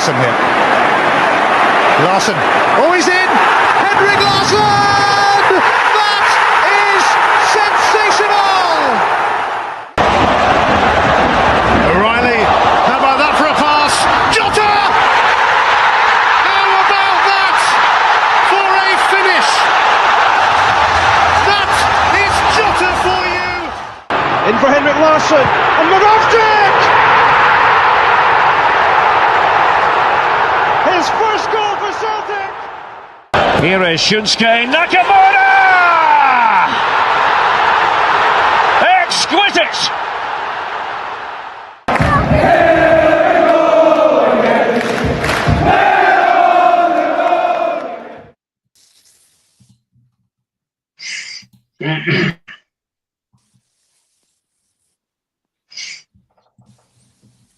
Larsson here. Larsson. Oh, he's in! Henrik Larsson! That is sensational! O'Reilly, how about that for a pass? Jota! How about that for a finish? That is Jota for you! In for Henrik Larsson, and Moravcik! His first goal for Celtic! Here is Shunsuke Nakamura! Exquisite!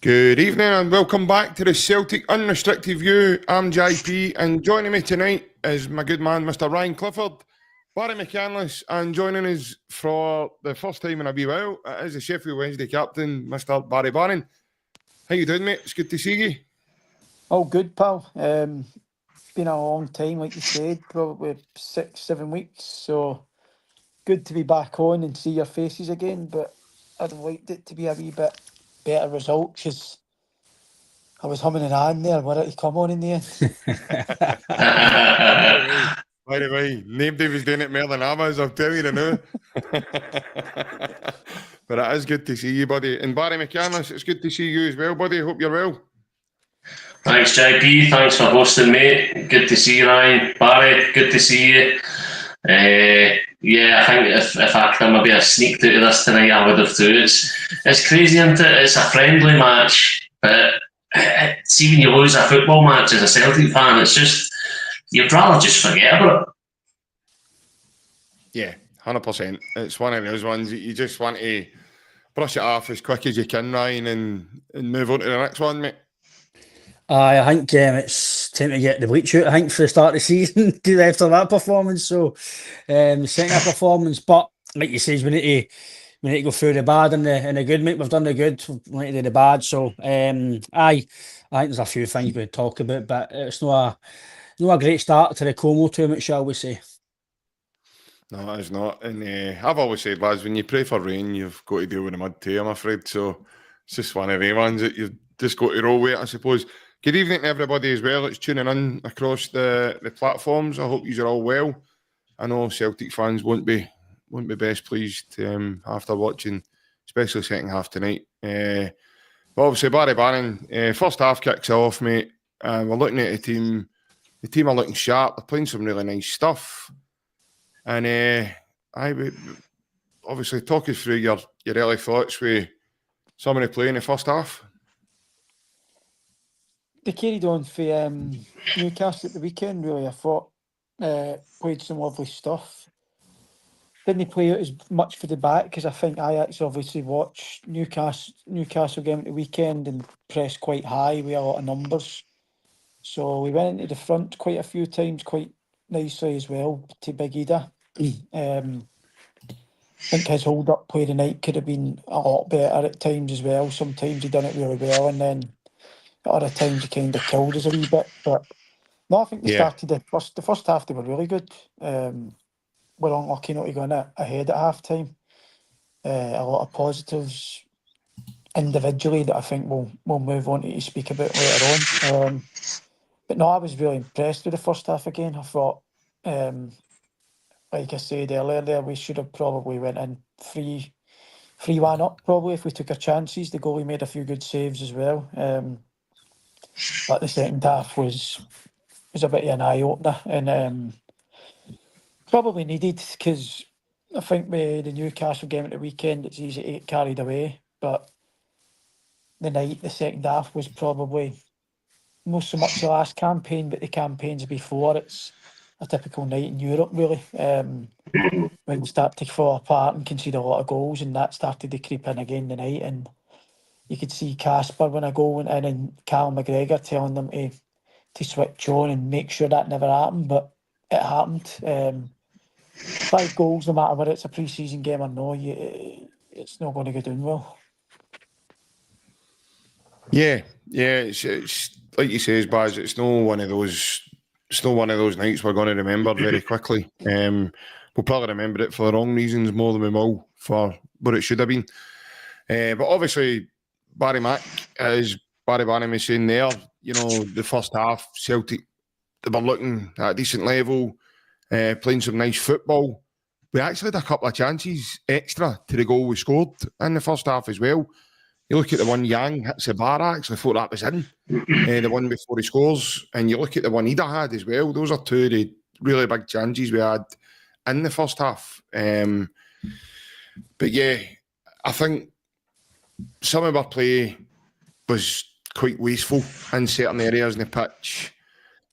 Good evening and welcome back to the Celtic Unrestricted View. I'm JP and joining me tonight is my good man Mr. Ryan Clifford, Barry McCandless, and joining us for the first time in a wee while is the Sheffield Wednesday captain, Mr. Barry Bannan. How you doing, mate? It's good to see you. All good, pal. Been a long time, like you said, probably 6-7 weeks, so good to be back on and see your faces again, but I'd have liked it to be a wee bit better result because I was humming and hawing there. Were it to come on in the end? By the way, nobody was doing it more than I was, I'll tell you now. But it is good to see you, buddy. And Barry McCandless, it's good to see you as well, buddy. Hope you're well. Thanks, JP. Thanks for hosting, mate. Good to see you, Ryan. Barry, good to see you. Yeah, I think if I could maybe have sneaked out of this tonight, I would have too. It's crazy, isn't it? It's a friendly match, but see when you lose a football match as a Celtic fan, it's just, you'd rather just forget about it. Yeah, 100%. It's one of those ones that you just want to brush it off as quick as you can, Ryan, and move on to the next one, mate. I think it's time to get the bleach out, I think, for the start of the season after that performance. So, second half performance, but like you say, we need to go through the bad and the good, mate. We've done the good, we need to do the bad. So, I think there's a few things we talk about, but it's not a great start to the Como tournament, shall we say. No, it's not. And I've always said, lads, when you pray for rain, you've got to deal with the mud too, I'm afraid. So it's just one of the ones that you've just got to roll with, I suppose. Good evening to everybody as well. It's tuning in across the platforms. I hope you're all well. I know Celtic fans won't be best pleased after watching, especially second half tonight. But obviously, Barry Bannan, first half kicks off, mate. We're looking at a team. The team are looking sharp. They're playing some really nice stuff. And I would obviously talk us through your early thoughts with some of the play in the first half. They carried on for Newcastle at the weekend, really. I thought played some lovely stuff. Didn't play out as much for the back because I think Ajax obviously watched Newcastle game at the weekend and pressed quite high with a lot of numbers. So we went into the front quite a few times, quite nicely as well, to Big Ida. I think his hold-up play tonight could have been a lot better at times as well. Sometimes he done it really well, and then at other times he kind of killed us a wee bit. But no, I think they started the first half. They were really good. We're unlucky not to go in ahead at half time. A lot of positives individually that I think we'll move on to speak about later on. But no, I was really impressed with the first half again. I thought, like I said earlier there, we should have probably went in 3-1 up probably if we took our chances. The goalie made a few good saves as well. But the second half was a bit of an eye-opener and probably needed because I think with the Newcastle game at the weekend, it's easy to get carried away. But the second half was probably not so much the last campaign, but the campaigns before. It's a typical night in Europe, really. When we start to fall apart and concede a lot of goals, and that started to creep in again tonight. And you could see Casper when a goal went in and Cal McGregor telling them to switch on and make sure that never happened, but it happened. 5 goals, no matter whether it's a pre-season game or no, it's not going to go down well. Yeah, it's like you say, Baz, it's not one of those. It's not one of those nights we're going to remember very quickly. We'll probably remember it for the wrong reasons more than we will for what it should have been. But obviously, Barry Mack, as Barry Bannan was saying there, you know, the first half, Celtic, they were looking at a decent level, playing some nice football. We actually had a couple of chances extra to the goal we scored in the first half as well. You look at the one Yang hits the bar, I actually thought that was in. The one before he scores. And you look at the one Ida had as well. Those are two of the really big chances we had in the first half. But yeah, I think some of our play was quite wasteful in certain areas in the pitch.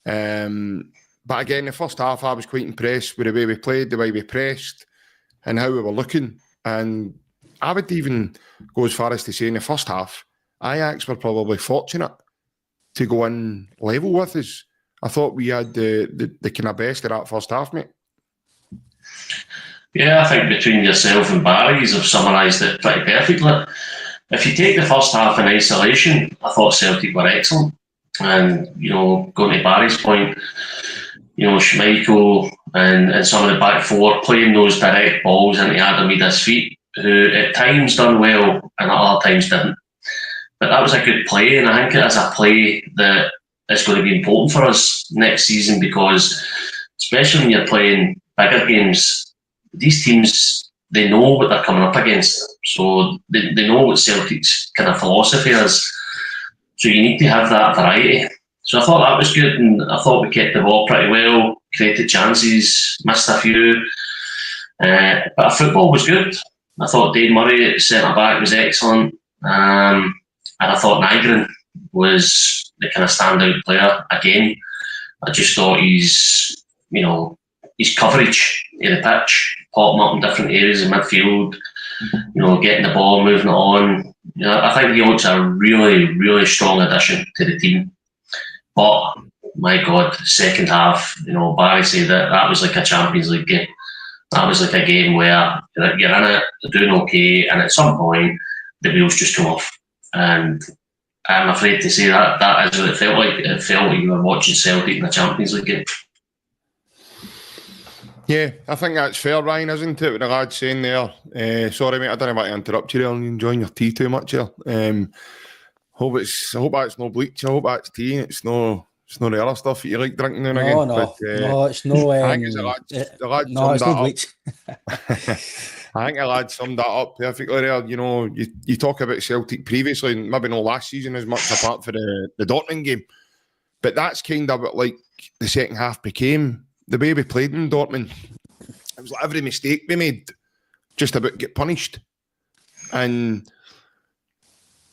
But again, the first half, I was quite impressed with the way we played, the way we pressed, and how we were looking. And I would even go as far as to say in the first half, Ajax were probably fortunate to go in level with us. I thought we had the kind of best of that first half, mate. Yeah, I think between yourself and Barry, you've summarised it pretty perfectly. If you take the first half in isolation, I thought Celtic were excellent. And, you know, going to Barry's point, you know, Schmeichel and some of the back four playing those direct balls into Adam Ida's feet, who at times done well and at other times didn't. But that was a good play, and I think it is a play that is going to be important for us next season, because especially when you're playing bigger games, these teams, they know what they're coming up against. So they know what Celtic's kind of philosophy is. So you need to have that variety. So I thought that was good, and I thought we kept the ball pretty well, created chances, missed a few. But our football was good. I thought Dave Murray at centre-back was excellent. And I thought Nygren was the kind of standout player again. I just thought his coverage in the pitch, popping up in different areas in midfield, you know, getting the ball, moving it on. You know, I think he looks a really, really strong addition to the team. But my God, second half, you know, Barry said that was like a Champions League game. That was like a game where you're in it, you're doing okay, and at some point the wheels just come off. And I'm afraid to say that is what it felt like. It felt like you were watching Celtic in a Champions League game. Yeah, I think that's fair, Ryan, isn't it? With the lad saying there. Sorry, mate, I don't want to interrupt you there and enjoying your tea too much here. I hope that's no bleach. I hope that's tea. It's no the other stuff that you like drinking now and again. No, it's no. I think the lad no, it's no bleach. I think the lad summed that up perfectly there. You know, you talk about Celtic previously, maybe not last season as much apart for the Dortmund game, but that's kind of what like the second half became. The way we played in Dortmund, it was like every mistake we made just about get punished. And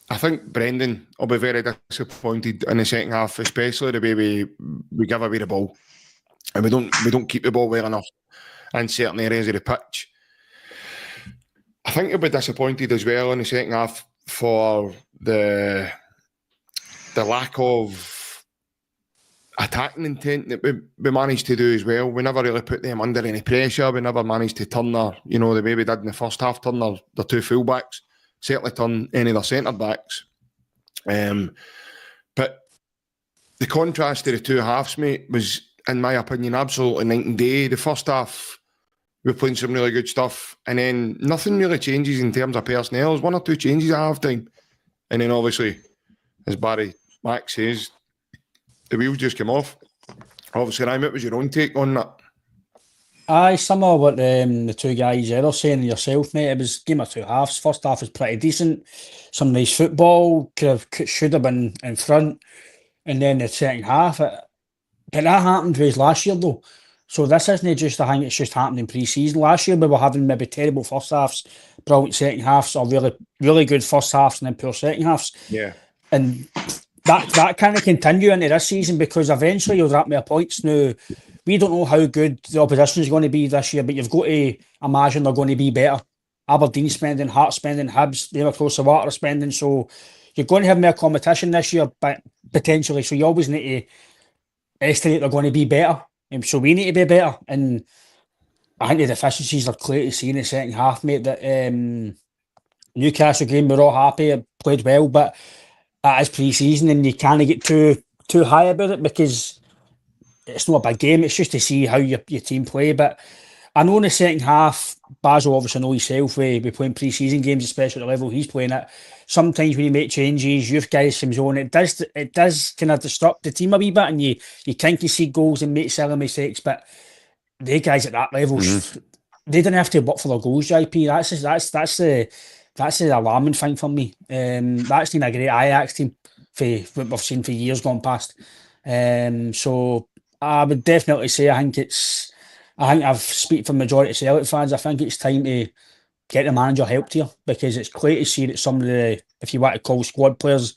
I think Brendan will be very disappointed in the second half, especially the way we give away the ball. And we don't keep the ball well enough in certain areas of the pitch. I think he'll be disappointed as well in the second half for the lack of attacking intent that we managed to do as well. We never really put them under any pressure. We never managed to turn the way we did in the first half, turn their two full-backs, certainly turn any of their centre-backs. But the contrast to the two halves, mate, was, in my opinion, absolutely night and day. The first half, we were playing some really good stuff, and then nothing really changes in terms of personnel. There's one or two changes at half-time. And then obviously, as Barry Mack says, the wheels just came off. Obviously, Ryan, what was your own take on that? Aye, similar what the two guys there are saying, and yourself, mate. It was a game of two halves. First half was pretty decent. Some nice football. Should have been in front. And then the second half. But that happened with last year, though. So this isn't just a thing that's just happened in pre-season. Last year, we were having maybe terrible first halves, brilliant second halves, or really, really good first halves and then poor second halves. Yeah. And that kind of continue into this season, because eventually you'll wrap me up points. Now, we don't know how good the opposition is going to be this year, but you've got to imagine they're going to be better. Aberdeen spending, Hearts spending, Hibs, they're across the water spending. So you're going to have more competition this year, but potentially. So you always need to estimate they're going to be better. And so we need to be better. And I think the deficiencies are clear to see in the second half, mate. That Newcastle game, we're all happy, it played well, but that is pre-season and you can't get too too high about it because it's not a big game. It's just to see how your team play. But I know in the second half, Basil obviously know himself with playing pre-season games, especially at the level he's playing at. Sometimes when you make changes, youth guys comes on, it does kind of disrupt the team a wee bit, and you kind of see goals and make silly mistakes. But they guys at that level, they don't have to work for their goals, JP. That's the alarming thing for me. That's been a great Ajax team for what we've seen for years gone past. So I would definitely say I think I've speak for majority of Celtic fans. I think it's time to get the manager helped here because it's clear to see that some of the, if you want to call squad players,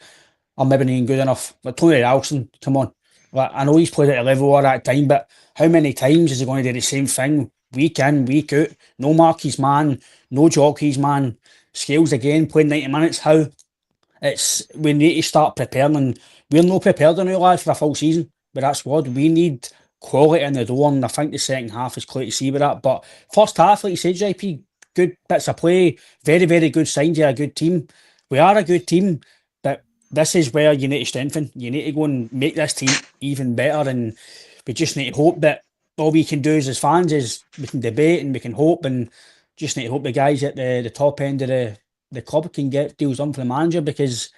are maybe not even good enough. Like Tony Ralston, come on. Like, I know he's played at a level all that time, but how many times is he going to do the same thing week in, week out? No Marquis man, no Jockeys man. Scales again, playing 90 minutes. How? We need to start preparing, and we're not prepared enough lads for a full season with that squad. We need quality in the door, and I think the second half is clear to see with that. But first half, like you said, JP, good bits of play, very, very good signs of a good team. We are a good team, but this is where you need to strengthen. You need to go and make this team even better, and we just need to hope that all we can do as fans is we can debate and we can hope, and just need to hope the guys at the top end of the club can get deals done for the manager because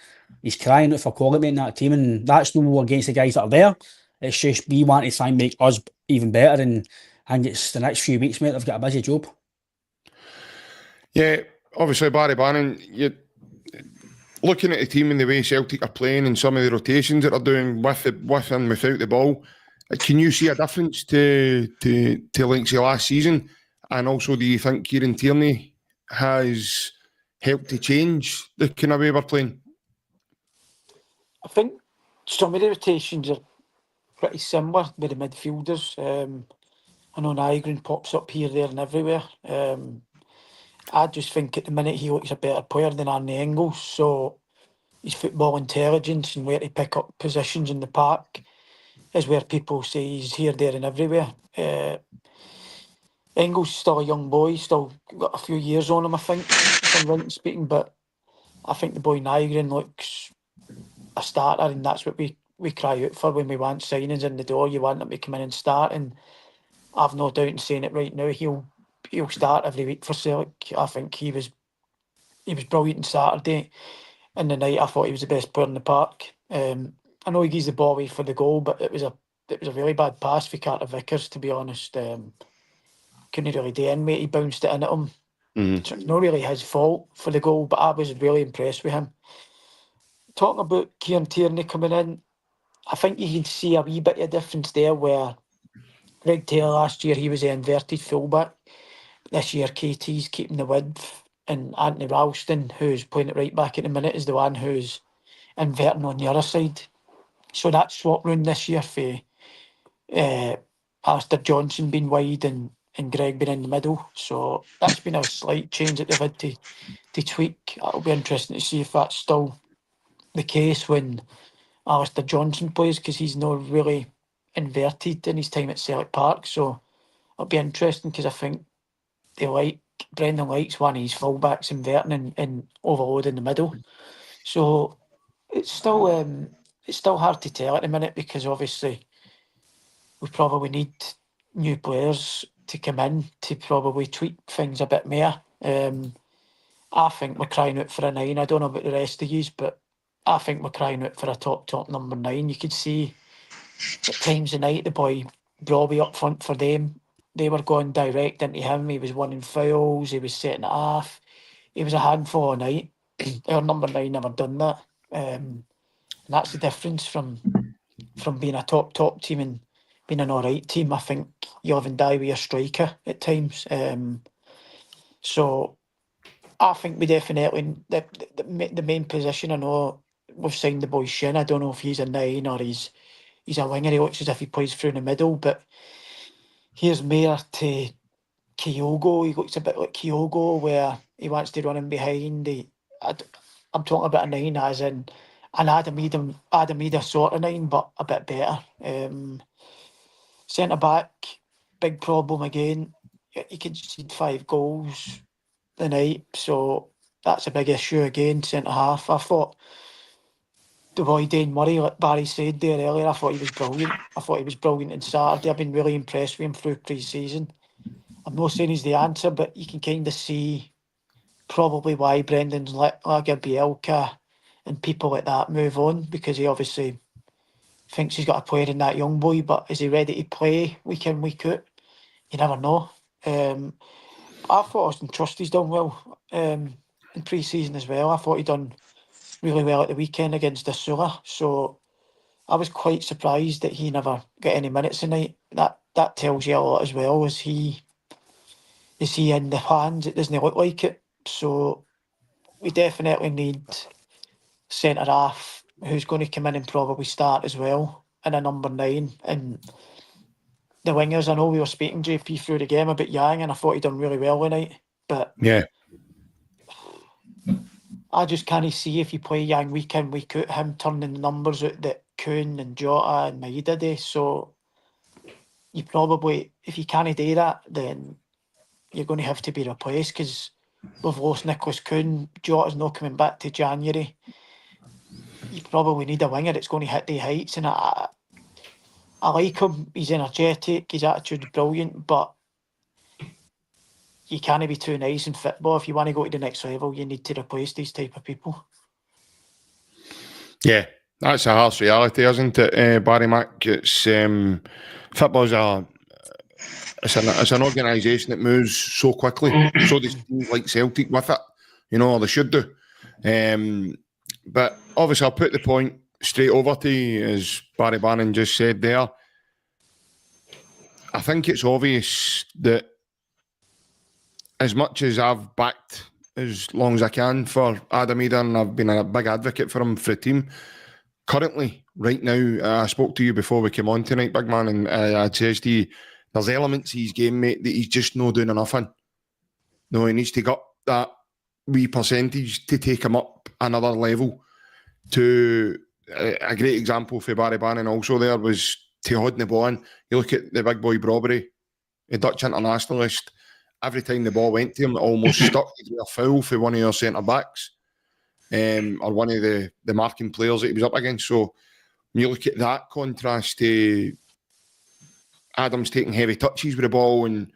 he's crying out for quality in that team, and that's no against the guys that are there. It's just we want to try and make us even better, and I think it's the next few weeks, mate. They've got a busy job. Yeah, obviously Barry Bannan, you looking at the team and the way Celtic are playing and some of the rotations that they're doing with and without the ball, can you see a difference to links of last season? And also, do you think Kieran Tierney has helped to change the kind of way we're playing? I think some of the rotations are pretty similar with the midfielders. I know Nygren pops up here, there and everywhere. I just think at the minute he looks a better player than Arnie Engels, so his football intelligence and where to pick up positions in the park is where people say he's here, there and everywhere. Engels is still a young boy, still got a few years on him, I think, if I'm right in speaking, but I think the boy Nygren looks a starter, and that's what we cry out for when we want signings in the door. You want them to come in and start, and I've no doubt in saying it right now, he'll start every week for Celtic. I think he was brilliant on Saturday. In the night, I thought he was the best player in the park. I know he gives the ball away for the goal, but it was a really bad pass for Carter Vickers, to be honest. Couldn't really do anything, mate. He bounced it in at him. So it's not really his fault for the goal, but I was really impressed with him. Talking about Kieran Tierney coming in, I think you can see a wee bit of difference there where Greg Taylor last year, he was the inverted fullback. This year, KT's keeping the width, and Anthony Ralston, who's playing it right back at the minute, is the one who's inverting on the other side. So that's swap round this year for Alistair Johnson being wide and Greg being in the middle. So that's been a slight change that they've had to tweak. It'll be interesting to see if that's still the case when Alistair Johnson plays, because he's not really inverted in his time at Celtic Park. So it'll be interesting because I think Brendan likes one of his fullbacks inverting and overloading the middle. So it's still hard to tell at the minute, because obviously we probably need new players to come in to probably tweak things a bit more. I think we're crying out for a 9. I don't know about the rest of you, but I think we're crying out for a top number 9. You could see at times of night the boy Robbie up front for them. They were going direct into him. He was winning fouls. He was setting it off. He was a handful all night. Our number 9 never done that. And that's the difference from being a top team and being an alright team. I think you live and die with your striker at times. So I think we definitely, the main position, I know we've signed the boy Shin. I don't know if he's a 9 or he's a winger. He looks as if he plays through the middle, but here's more to Kyogo. He looks a bit like Kyogo, where he wants to run in behind. I'm talking about a 9 as in an Adam Ida sort of 9, but a bit better. Centre back, big problem again. He conceded 5 goals the night, so that's a big issue again. Centre half, I thought the boy Dane Murray, like Barry said there earlier, I thought he was brilliant. I thought he was brilliant on Saturday. I've been really impressed with him through pre-season. I'm not saying he's the answer, but you can kind of see probably why Brendan's let Lager Bielka and people like that move on, because he obviously thinks he's got a player in that young boy, but is he ready to play week in, week out? You never know. I thought Austin Trusty's done well in pre-season as well. I thought he done really well at the weekend against Asula, so I was quite surprised that he never got any minutes tonight. That tells you a lot as well. Is he in the plans? It doesn't look like it. So we definitely need centre half who's going to come in and probably start as well, and a number 9. And the wingers, I know we were speaking JP through the game about Yang, and I thought he done really well tonight. But Yeah. I just can't see, if you play Yang week in, week out, him turning the numbers out that Kuhn and Jota and Maeda do. So you probably, if you can't do that, then you're going to have to be replaced, because we've lost Nicholas Kuhn. Jota's not coming back to January. You probably need a winger that's going to hit the heights, and I like him. He's energetic, his attitude's brilliant, but you can't be too nice in football. If you want to go to the next level, you need to replace these type of people. Yeah, that's a harsh reality, isn't it, Barry Mac? It's football's it's an organisation that moves so quickly. So does teams like Celtic with it, or they should do. But obviously, I'll put the point straight over to you, as Barry Bannan just said there. I think it's obvious that, as much as I've backed as long as I can for Adam Eder, and I've been a big advocate for him for the team, currently, right now, I spoke to you before we came on tonight, big man, and I says to you, there's elements of his game, mate, that he's just not doing enough in. No, he needs to get that wee percentage to take him up another level. To a great example for Barry Bannan also there was to holding the ball in. You look at the big boy Brobbery, the Dutch internationalist. Every time the ball went to him, it almost stuck to a foul for one of your centre backs, or one of the marking players that he was up against. So when you look at that contrast to Adams taking heavy touches with the ball, and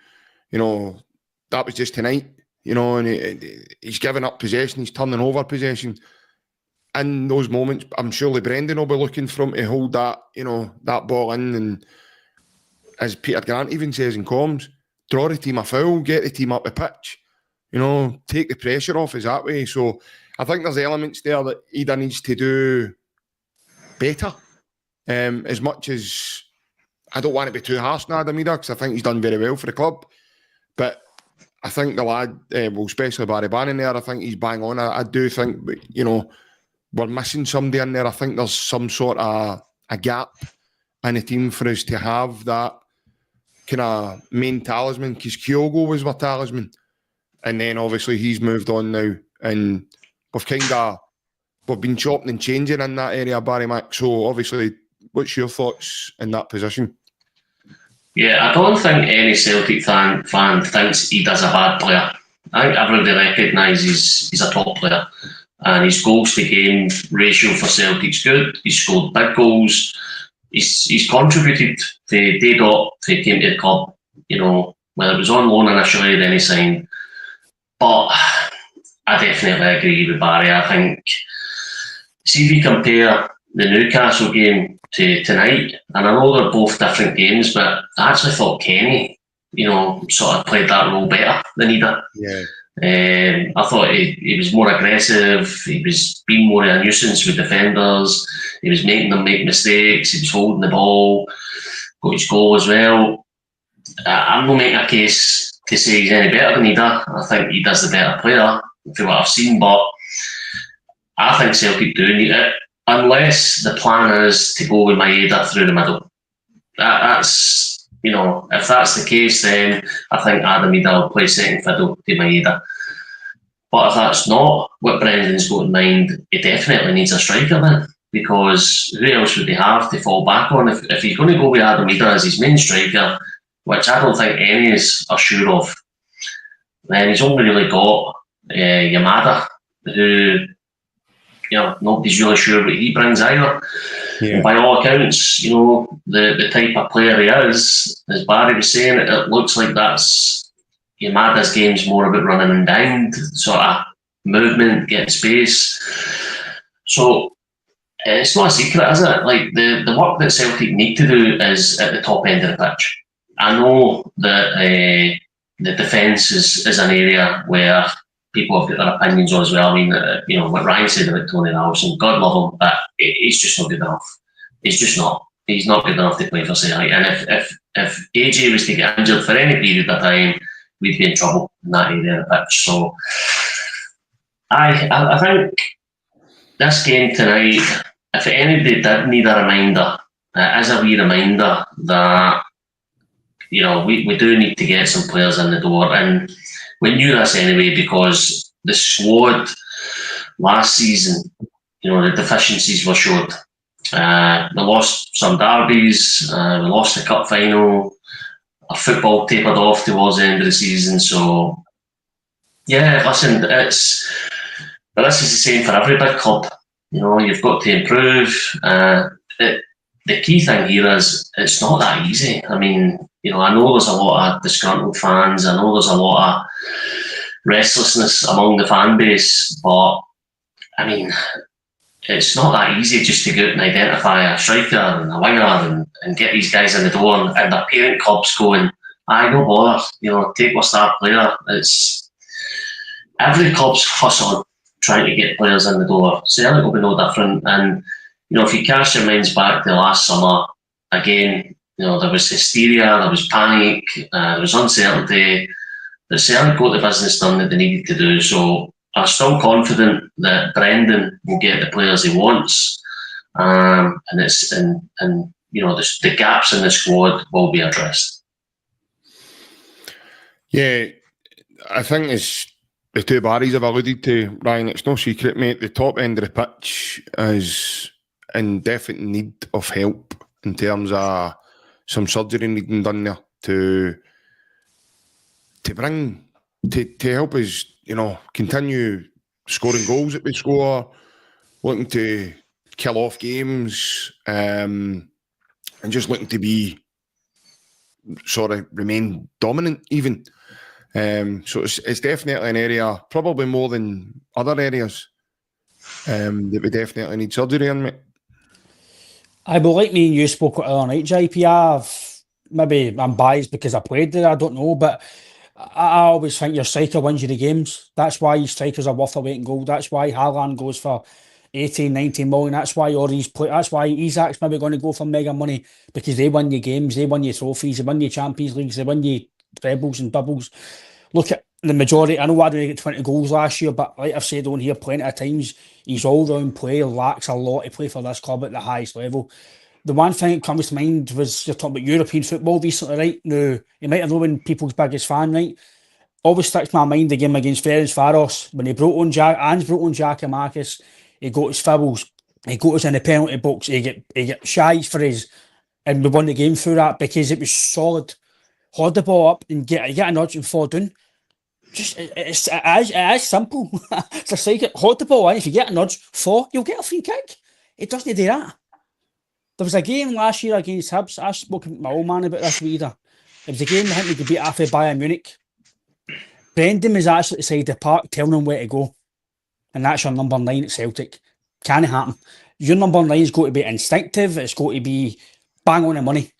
that was just tonight. And he's giving up possession, he's turning over possession. In those moments, I'm surely Brendan will be looking for him to hold that, that ball in. And as Peter Grant even says in comms, draw the team a foul, get the team up the pitch, take the pressure off us that way. So I think there's elements there that Eder needs to do better. As much as I don't want to be too harsh on Adam Eder, because I think he's done very well for the club. But I think the lad, especially Barry Bannan there, I think he's bang on. I do think, we're missing somebody in there. I think there's some sort of a gap in the team for us to have that kind of main talisman, because Kyogo was my talisman, and then obviously he's moved on now, and we've been chopping and changing in that area, Barry Mac. So obviously, what's your thoughts in that position? Yeah, I don't think any Celtic fan thinks Eder's a bad player. I think everybody recognises he's a top player, and his goals to game ratio for Celtic's good. He's scored big goals. He's contributed to day dot to came to the club, whether it was on loan initially, then he signed. But I definitely agree with Barry. I think, see if you compare the Newcastle game to tonight, and I know they're both different games, but I actually thought Kenny, sort of played that role better than Eder. Yeah. I thought he was more aggressive, he was being more of a nuisance with defenders, he was making them make mistakes, he was holding the ball, got his goal as well. I'm not making a case to say he's any better than Eder. I think Eder's the better player for what I've seen, but I think Celtic do need it, unless the plan is to go with Maeda through the middle. That's if that's the case, then I think Adam Eder will play second fiddle to Maeda. But if that's not what Brendan's got in mind, he definitely needs a striker then, because who else would he have to fall back on? If he's going to go with Adam Eder as his main striker, which I don't think any are sure of, then he's only really got Yamada, who, nobody's really sure what he brings either. Yeah. By all accounts, the type of player he is, as Barry was saying, it looks like that's Yamada's game's more about running and down, sort of movement, getting space. So it's not a secret, is it? Like the work that Celtic need to do is at the top end of the pitch. I know that the defence is an area where people have got their opinions on as well. I mean, what Ryan said about Tony Ralston, God love him, but he's just not good enough. He's just not. He's not good enough to play for Celtic. And if AJ was to get injured for any period of time, we'd be in trouble in that area of the pitch. So I think this game tonight, if anybody did need a reminder, it is a wee reminder that we do need to get some players in the door. And we knew this anyway because the squad last season, the deficiencies were showed. We lost some derbies, we lost the cup final, our football tapered off towards the end of the season. So, yeah, listen, but this is the same for every big club. You've got to improve. The key thing here is it's not that easy. I mean, I know there's a lot of disgruntled fans. I know there's a lot of restlessness among the fan base, but I mean, it's not that easy just to go out and identify a striker and a winger and get these guys in the door and their parent clubs going, no bother, take our star player. It's every club's hustling, trying to get players in the door. Celtic will be no different. And if you cast your minds back to last summer, again, there was hysteria, there was panic, there was uncertainty. The Celtic got the business done that they needed to do. So I'm still confident that Brendan will get the players he wants, and the gaps in the squad will be addressed. Yeah, I think it's the two Barrys have alluded to, Ryan. It's no secret, mate. The top end of the pitch is in definite need of help in terms of some surgery needing done there to help us, continue scoring goals that we score, looking to kill off games, and just looking to be remain dominant even. So it's definitely an area, probably more than other areas, that we definitely need surgery in, mate. I would like me and you spoke about the other night, JP. Maybe I'm biased because I played there, I don't know, but I always think your striker wins you the games. That's why your strikers are worth their weight in gold. That's why Haaland goes for 18, 19 million. That's why that's why Isaac's maybe going to go for mega money, because they win your games, they win your trophies, they win your Champions Leagues, they win your trebles and doubles. Look at the majority. I know I didn't get 20 goals last year, but like I've said on here plenty of times, his all-round play lacks a lot to play for this club at the highest level. The one thing that comes to mind was you're talking about European football recently, right? Now, you might have known when people's biggest fan, right? Always sticks in my mind the game against Ferencvaros when he brought on Giacomakis, he got his fibbles, he got us in the penalty box, he get shies for his, and we won the game through that because it was solid. Hold the ball up and get a nudge and fall down. Just it is simple. It's like hold the ball in. If you get a nudge, you'll get a free kick. It doesn't do that. There was a game last year against Hibs. I spoke to my old man about this either. It was a game I think we could beat after Bayern Munich. Brendan was actually beside the park telling him where to go. And that's your number 9 at Celtic. Can't happen. Your number 9's got to be instinctive. It's got to be bang on the money.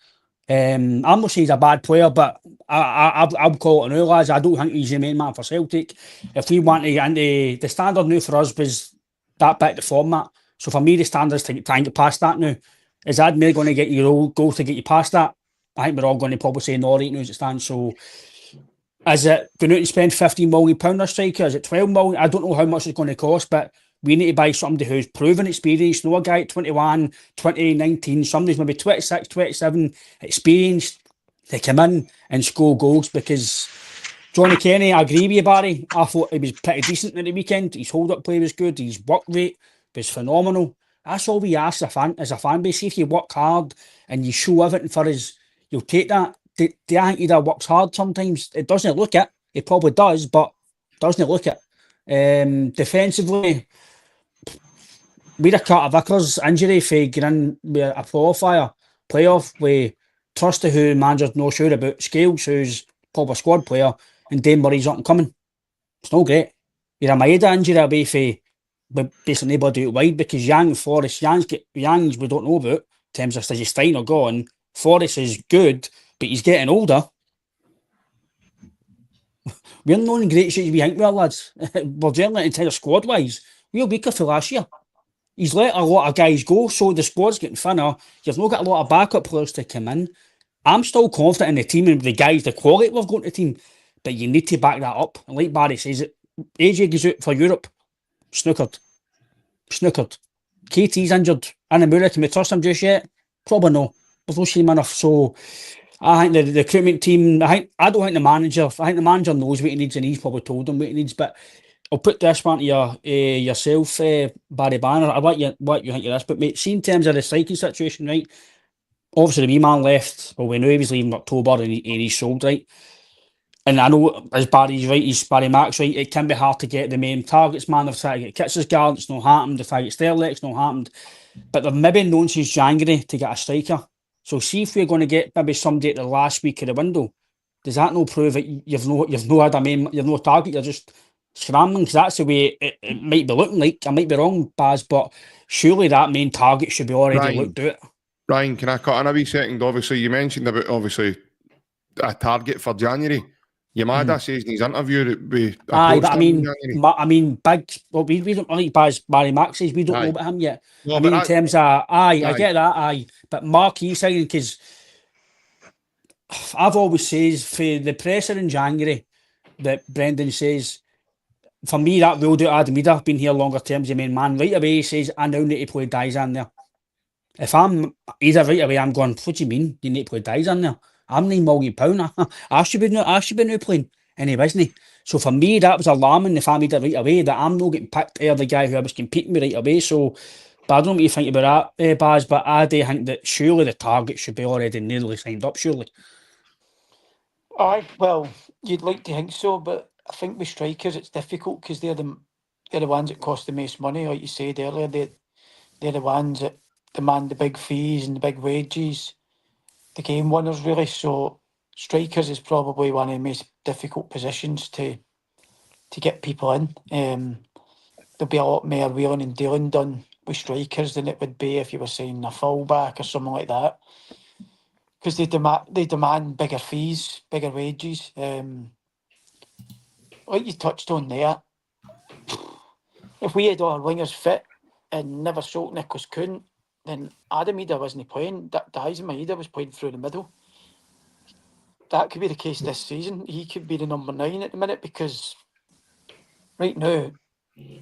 I'm not saying he's a bad player, but I'll call it now, lads. I don't think he's the main man for Celtic. If we want to get into the standard now for us was that bit of the format. So for me, the standard is to try and get past that now. Is Admir going to get your goals to get you past that? I think we're all going to probably say no right now as it stands. So is it going to spend £15 million on a striker? Is it 12 million? I don't know how much it's going to cost, but we need to buy somebody who's proven experience, not a guy at 21, 20, 19, somebody's maybe 26, 27, experienced to come in and score goals, because Johnny Kenny, I agree with you, Barry. I thought he was pretty decent at the weekend. His hold-up play was good. His work rate was phenomenal. That's all we ask as a fan base. If you work hard and you show everything for us, you'll take that. Do I think he works hard sometimes? It doesn't look it. He probably does, but doesn't look it. Defensively, we had a Carter Vickers injury for getting in with a qualifier playoff with Trusty, who the manager's not sure about, Scales, who's probably a squad player, and Dane Murray's up and coming. It's not great. You had a Maeda injury away for basically nobody out wide because Yang and Forrest, Yang's we don't know about in terms of is he staying or gone. Forrest is good, but he's getting older. We're not in great shape as we think we are, lads. We're generally in terms of squad wise, we're weaker for last year. He's let a lot of guys go, so the squad's getting thinner. You've not got a lot of backup players to come in. I'm still confident in the team and the guys, the quality we've got in the team, but you need to back that up. And like Barry says, AJ goes out for Europe, snookered. KT's injured. Anamura, can we trust him just yet? Probably no. There's no shame enough. So I think the recruitment team, I don't think the manager, I think the manager knows what he needs and he's probably told them what he needs, but I'll put this one to yourself, Barry Banner. I want you think of this, but mate, see in terms of the striking situation, right? Obviously, the wee man left. Well, we knew he was leaving in October, and he's sold, right? And I know, as Barry's right, Barry Mack's right. It can be hard to get the main targets, man. They've tried to get Kits's it's not happened. They've tried to get Sterling, it's not happened. But they've maybe known since January to get a striker. So see if we're going to get maybe somebody at the last week of the window. Does that not prove that you've no had a main, you've no target? You're just scrambling, because that's the way it might be looking like. I might be wrong, Baz, but surely that main target should be already looked at. Ryan, can I cut in a wee second? Obviously, you mentioned about a target for January. Yamada says in his interview that we but I mean, big. Well, we don't like Barry Mack says we don't know about him yet. No, I mean, in terms of I get that, but Marquee signing, because I've always says for the presser in January that Brendan says, for me that ruled out Adam Ida been here longer term as the main man. Right away he says I now need to play Dies in there. If I'm either right away, I'm going, what do you mean? You need to play Dies in there? I'm £9 million. I should be now playing. And he wasn't. So for me, that was alarming if I made it right away, that I'm not getting picked out of the guy who I was competing with right away. So, but I don't know what you think about that, Baz, but I do think that surely the target should be already nearly signed up, surely. Aye, well, you'd like to think so, but I think with strikers it's difficult because they're the ones that cost the most money, like you said earlier. They're the ones that demand the big fees and the big wages, the game winners really. So strikers is probably one of the most difficult positions to get people in. There'll be a lot more wheeling and dealing done with strikers than it would be if you were saying a fullback or something like that, because they demand bigger fees, bigger wages. Like you touched on there, if we had all our wingers fit and never sold Nicholas couldn't, then Adam Ida wasn't playing. Dies Maeda was playing through the middle. That could be the case this season. He could be the number 9 at the minute, because right now,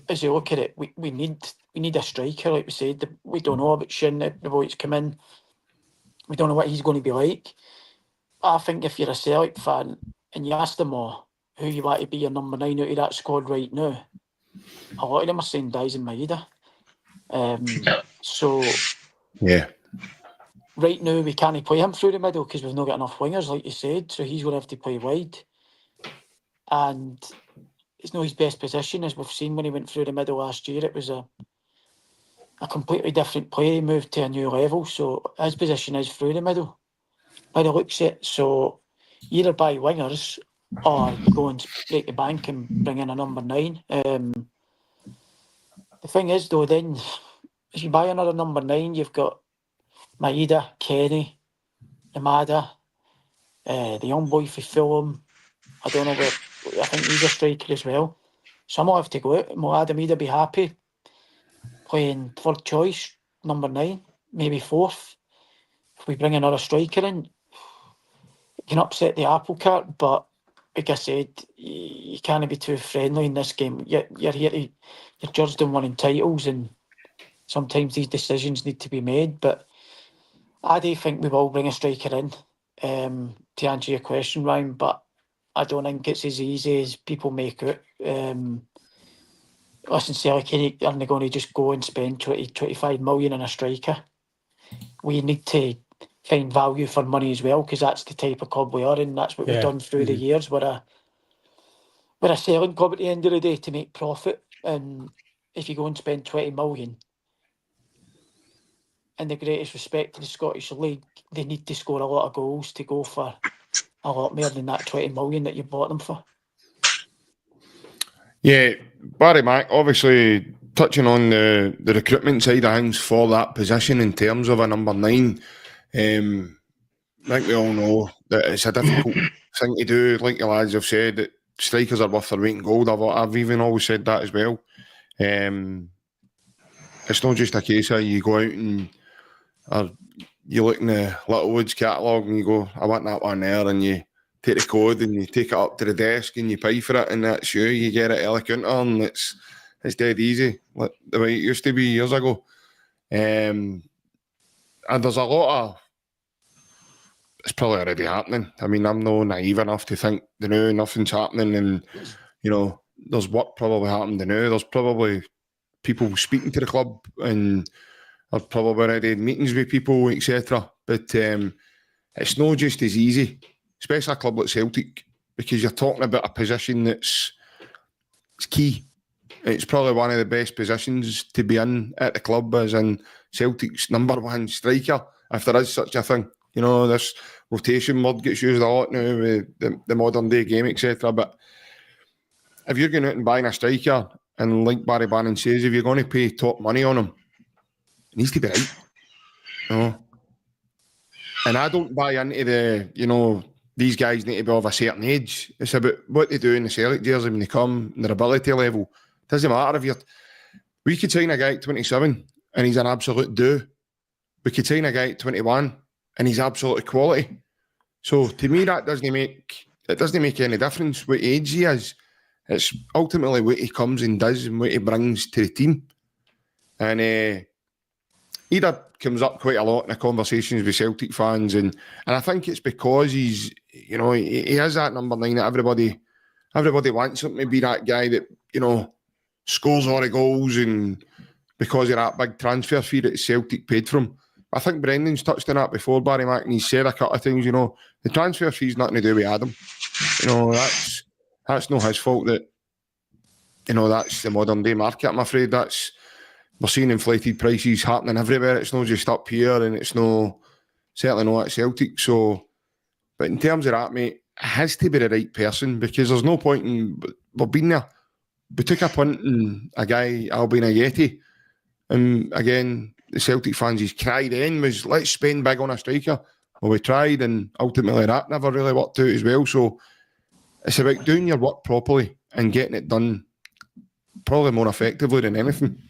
as you look at it, we need a striker, like we said. We don't know about Shin, the boy that's come in. We don't know what he's going to be like. I think if you're a Celtic fan and you ask them all who you want to be your number 9 out of that squad right now, a lot of them are saying Dies and Maeda. So yeah, right now we can't play him through the middle because we've not got enough wingers, like you said. So he's going to have to play wide, and it's not his best position, as we've seen when he went through the middle last year. It was a completely different play. He moved to a new level, so his position is through the middle by the looks of it. So either buy wingers or you go and break the bank and bring in a number 9. The thing is, though, then if you buy another number 9, you've got Maeda, Kenny, Yamada, the young boy for Fulham. I don't know where. I think he's a striker as well. Some will have to go out. Will Adam Ida be happy playing third choice, number 9, maybe 4th? If we bring another striker in, it can upset the apple cart. But like I said, you can't be too friendly in this game. You're here to, you're judged on winning titles, and sometimes these decisions need to be made. But I do think we will bring a striker in, to answer your question, Ryan, but I don't think it's as easy as people make it. Listen, Celtic aren't going to just go and spend 25 million on a striker. We need to find value for money as well, because that's the type of club we are, and that's what we've done through the years. We're a selling club at the end of the day to make profit, and if you go and spend 20 million in the greatest respect to the Scottish League, they need to score a lot of goals to go for a lot more than that 20 million that you bought them for. Yeah, Barry Mack, obviously touching on the recruitment side of things for that position in terms of a number 9. I think we all know that it's a difficult thing to do. Like the lads have said, that strikers are worth their weight in gold. I've even always said that as well. It's not just a case of you go out and you look in the Littlewoods catalogue and you go, I want that one there, and you take the code and you take it up to the desk and you pay for it, and that's you get it at the counter, and it's dead easy, like the way it used to be years ago. And there's a lot of, it's probably already happening. I mean, I'm not naive enough to think nothing's happening, and there's what probably happened there's probably people speaking to the club, and I've probably already had meetings with people, etc. But it's not just as easy, especially a club like Celtic, because you're talking about a position it's key. It's probably one of the best positions to be in at the club, as in Celtic's number 1 striker, if there is such a thing. This rotation word gets used a lot now with the modern day game, etc. But if you're going out and buying a striker, and like Barry Bannan says, if you're going to pay top money on him, it needs to be right. And I don't buy into the, these guys need to be of a certain age. It's about what they do in the Celtic jersey when they come, and their ability level. It doesn't matter if we could sign a guy at 27 and he's an absolute do. We could sign a guy at 21 and he's absolute quality. So to me, that doesn't make any difference what age he is. It's ultimately what he comes and does and what he brings to the team. And he comes up quite a lot in the conversations with Celtic fans, and I think it's because he's, he is that number 9 that everybody wants him to be, that guy that, scores all the goals, and because of that big transfer fee that Celtic paid for him. I think Brendan's touched on that before, Barry Mack, and he said a couple of things, the transfer fee's nothing to do with Adam. That's not his fault that, that's the modern day market, I'm afraid. We're seeing inflated prices happening everywhere. It's not just up here, and it's certainly not at Celtic. So, but in terms of that, mate, it has to be the right person, because there's no point in, we've been there. We took a punt on a guy, Albin Ayeti, and again, the Celtic fans, he's cried in, was let's spend big on a striker. Well, we tried, and ultimately that never really worked out as well. So it's about doing your work properly and getting it done probably more effectively than anything.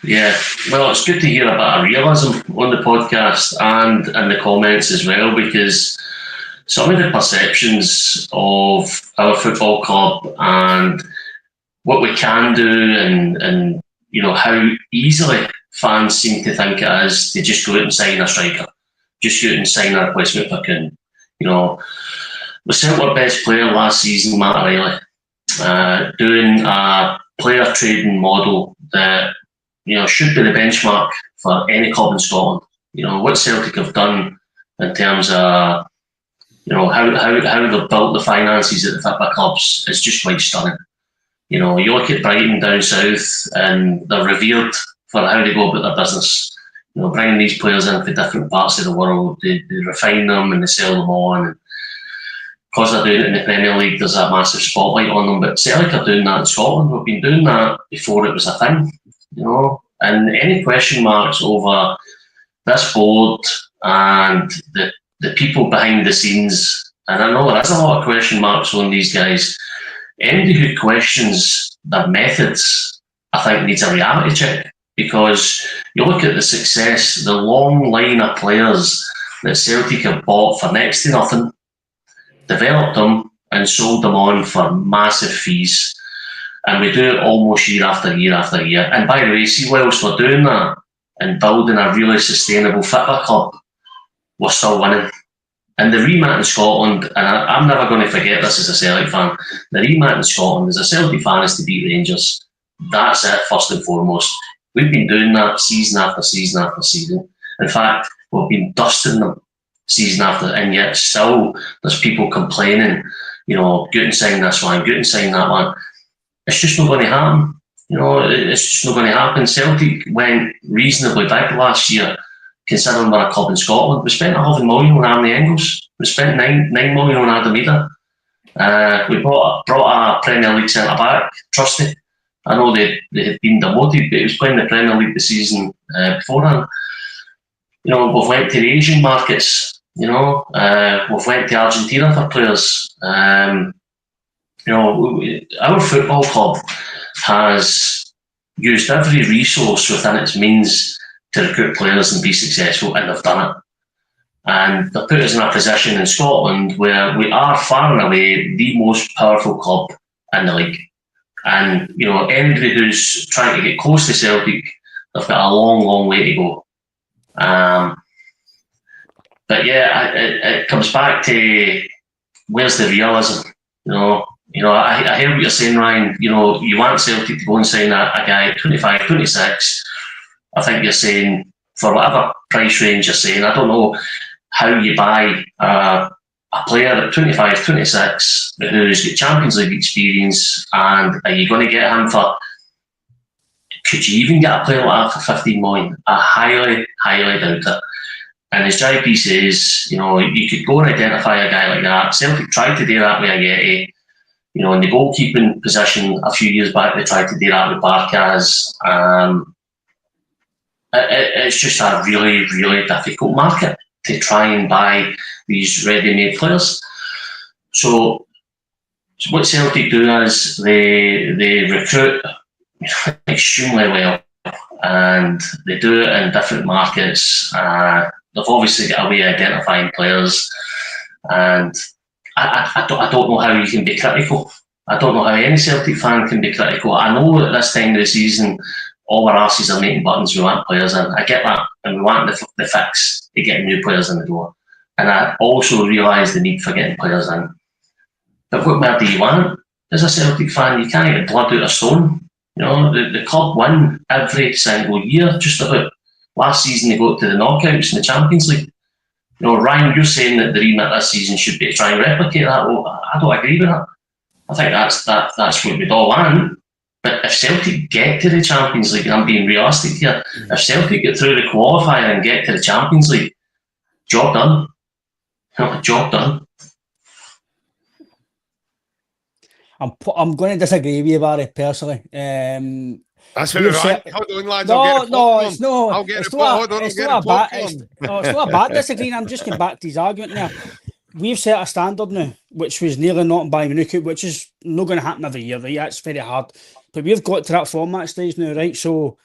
Yeah, well, it's good to hear a bit of realism on the podcast and in the comments as well, because some of the perceptions of our football club and what we can do, and how easily fans seem to think it is to just go out and sign a striker, just go out and sign a replacement for Kuhn. We sent our best player last season, Matt Riley, doing a player trading model that should be the benchmark for any club in Scotland. What Celtic have done in terms of how they've built the finances at the football clubs is just quite stunning. You look at Brighton down south, and they're revered for how they go about their business. Bringing these players in from different parts of the world, they refine them and they sell them on. And because they're doing it in the Premier League, there's a massive spotlight on them. But Celtic are doing that in Scotland. We've been doing that before it was a thing. And any question marks over this board and the people behind the scenes, and I know there's a lot of question marks on these guys. Anybody who questions their methods, I think, needs a reality check, because you look at the success, the long line of players that Celtic have bought for next to nothing, developed them and sold them on for massive fees. And we do it almost year after year after year. And by the way, see, whilst we're doing that and building a really sustainable football club, we're still winning. And the remat in Scotland, and I'm never going to forget this as a Celtic fan, the remat in Scotland as a Celtic fan is to beat Rangers. That's it, first and foremost. We've been doing that season after season after season. In fact, we've been dusting them season after, and yet still there's people complaining, go and sign this one, go and sign that one. It's just not going to happen. You know, it's just not going to happen. Celtic went reasonably big last year, considering we're a club in Scotland. We spent 11 million on Arnie Engels. We spent 9 million on Adam Ida. We brought a Premier League centre back, Trusty. I know they had been demoted, but he was playing the Premier League the season beforehand. You know, we've went to the Asian markets. You know, we've went to Argentina for players. You know, our football club has used every resource within its means to recruit players and be successful, and they've done it. And they've put us in a position in Scotland where we are far and away the most powerful club in the league. And, you know, anybody who's trying to get close to Celtic, they've got a long, long way to go. But yeah, it comes back to where's the realism, you know? I hear what you're saying, Ryan. You know, you want Celtic to go and sign a guy at 25, 26. I think you're saying, for whatever price range you're saying, I don't know how you buy a player at 25, 26 who's got Champions League experience, and are you going to get him for, could you even get a player like that for 15 million? I highly, highly doubt it. And as JP says, you know, you could go and identify a guy like that. Celtic tried to do that with Ageti. You know, in the goalkeeping position a few years back, they tried to do that with Barkas. It's just a really, really difficult market to try and buy these ready-made players. So what Celtic do is they recruit extremely well, and they do it in different markets. They've obviously got a way of identifying players, and I don't know how you can be critical. I don't know how any Celtic fan can be critical. I know at this time of the season, all our asses are making buttons, we want players in. I get that, and we want the fix to get new players in the door. And I also realise the need for getting players in. But what more do you want? As a Celtic fan, you can't get blood out of stone. You know, the club win every single year, just about. Last season they got to the knockouts in the Champions League. You know, Ryan, you're saying that the remit this season should be to try and replicate that. Well, I don't agree with that. I think that's what we'd all want. But if Celtic get to the Champions League, and I'm being realistic here, if Celtic get through the qualifier and get to the Champions League, job done. Job done. I'm going to disagree with you, Barry, personally. That's very right. Hold on, lads. It's not a bad disagreement. I'm just going back to his argument there. We've set a standard now, which was nearly not in Bayern Munich, which is not going to happen every year, right? That's very hard. But we've got to that format stage now, right? So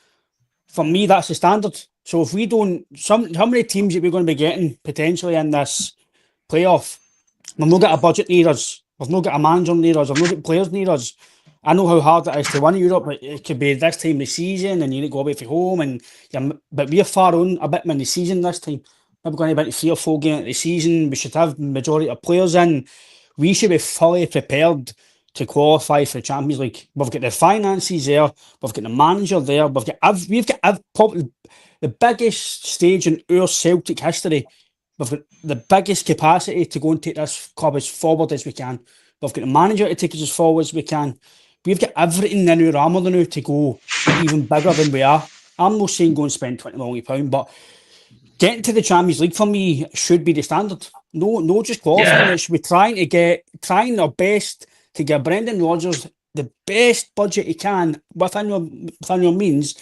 for me, that's the standard. So if we don't, how many teams that we're going to be getting potentially in this playoff? We've not got a budget near us. We've not got a manager near us. We've not got players near us. I know how hard it is to win Europe, but it could be this time of the season and you need to go away from home. But we're far on a bit in the season this time. We're going to be about 3 or 4 games of the season. We should have the majority of players in. We should be fully prepared to qualify for the Champions League. We've got the finances there. We've got the manager there. We've got probably the biggest stage in our Celtic history. We've got the biggest capacity to go and take this club as forward as we can. We've got the manager to take us as forward as we can. We've got everything in our armour now to go even bigger than we are. I'm not saying go and spend £20 million, but getting to the Champions League for me should be the standard. No, just qualifying. It should be trying our best to give Brendan Rodgers the best budget he can within your means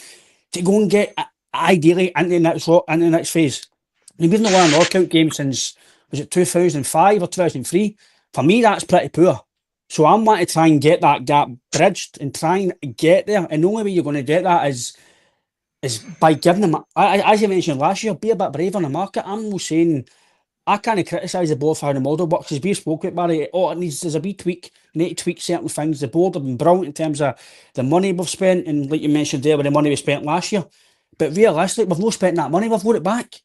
to go and get ideally into the next phase. We've not won a knockout game since, was it 2005 or 2003? For me, that's pretty poor. So I'm wanting to try and get that gap bridged and try and get there. And the only way you're going to get that is by giving them, as you mentioned last year, be a bit braver in the market. I'm not saying, I can't criticise the board for how the model works, because we spoke about Barry. There's a wee tweak. You need to tweak certain things. The board have been brilliant in terms of the money we've spent, and like you mentioned there, with the money we spent last year. But realistically, we've not spent that money, we've got it back.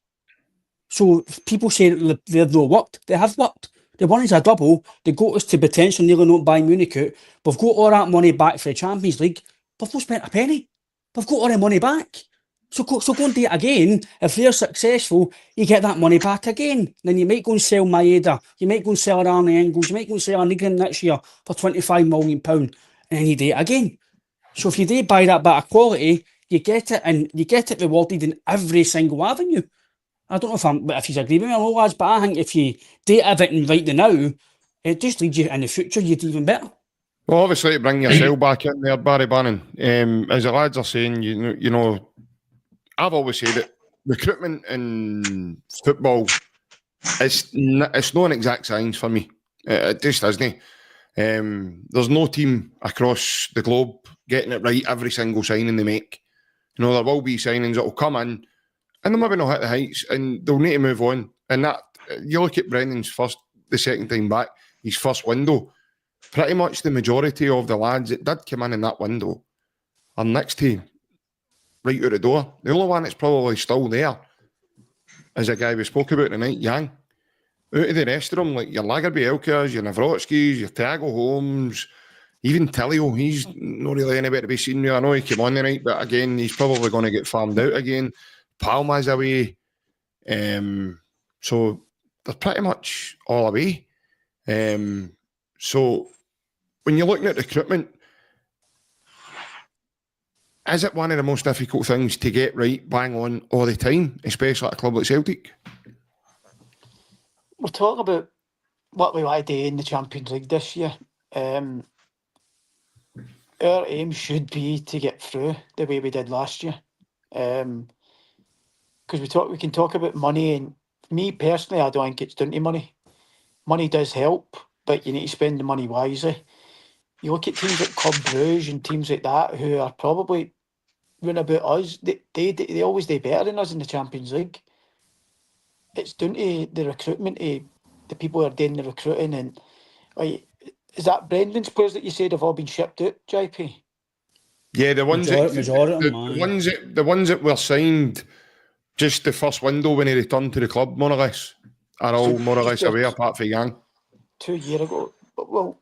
So people say that they've not worked. They have worked. The money's a double. They got us to potentially nearly not buy Munich out. We've got all that money back for the Champions League. We've not spent a penny. We've got all the money back. So go and do it again. If they're successful, you get that money back again. Then you might go and sell Maeda. You might go and sell Arnie Engels. You might go and sell Nigrin next year for £25 million. And then you do it again. So if you do buy that bit of quality, you get it, and you get it rewarded in every single avenue. I don't know if you agree with me, lads, but I think if you do everything right now, it just leads you in the future, you'd even better. Well, obviously, to bring yourself back in there, Barry Bannon, as the lads are saying, you know, I've always said it, recruitment in football, it's not an exact science for me. It just isn't. There's no team across the globe getting it right every single signing they make. You know, there will be signings that will come in and they'll maybe not hit the heights and they'll need to move on. And that, you look at Brendan's the second time back, his first window, pretty much the majority of the lads that did come in that window are next to right out the door. The only one that's probably still there is a guy we spoke about tonight, Yang. Out of the rest of them, like your Lagerbielkas, your Navrotskis, your Thiago Holmes, even Tillio, he's not really anybody to be seen there. I know he came on tonight, but again, he's probably going to get farmed out again. Palma's away. So they're pretty much all away. So when you're looking at recruitment, is it one of the most difficult things to get right, bang on all the time, especially at a club like Celtic? We're talking about what we want to do in the Champions League this year. Our aim should be to get through the way we did last year. Because we can talk about money, and me personally, I don't think it's down to money. Money does help, but you need to spend the money wisely. You look at teams like Club Brugge and teams like that who are probably round about us. They always do better than us in the Champions League. It's down to the recruitment, the people who are doing the recruiting, and like, is that Brendan's players that you said have all been shipped out, JP? Yeah, the ones the ones that were signed just the first window when he returned to the club, more or less, are all more or less away, apart from Yang. 2 years ago. But well,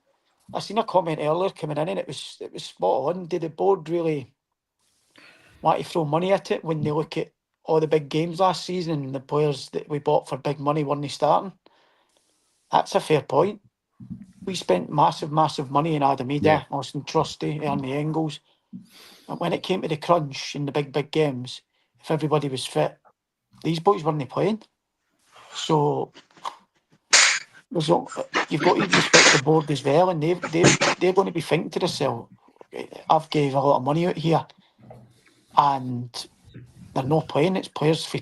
I seen a comment earlier coming in, and it was spot on. Did the board really want to throw money at it when they look at all the big games last season and the players that we bought for big money weren't starting? That's a fair point. We spent massive money in Adamida, Austin Trusty, Ernie Engels. And when it came to the crunch in the big games, if everybody was fit, these boys weren't playing. So you've got to respect the board as well, and they're going to be thinking to themselves, I've gave a lot of money out here, and they're not playing. It's players for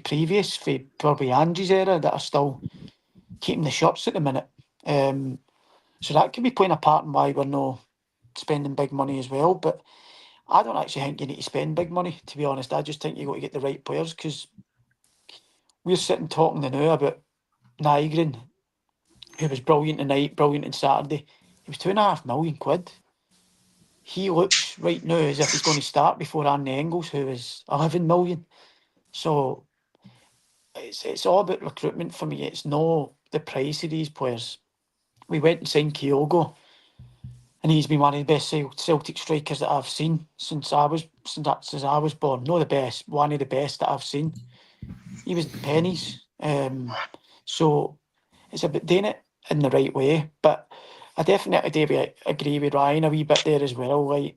probably Angie's era that are still keeping the shirts at the minute. So that could be playing a part in why we're not spending big money as well. But I don't actually think you need to spend big money, to be honest. I just think you got to get the right players, because we're sitting talking now about Nygren, who was brilliant tonight, brilliant on Saturday. He was £2.5 million. He looks right now as if he's going to start before Arnie Engels, who is 11 million. So it's all about recruitment for me. It's not the price of these players. We went and signed Kyogo, and he's been one of the best Celtic strikers that I've seen since I was born. Not the best, one of the best that I've seen. He was pennies. So it's about doing it in the right way. But I definitely agree with Ryan a wee bit there as well. Like,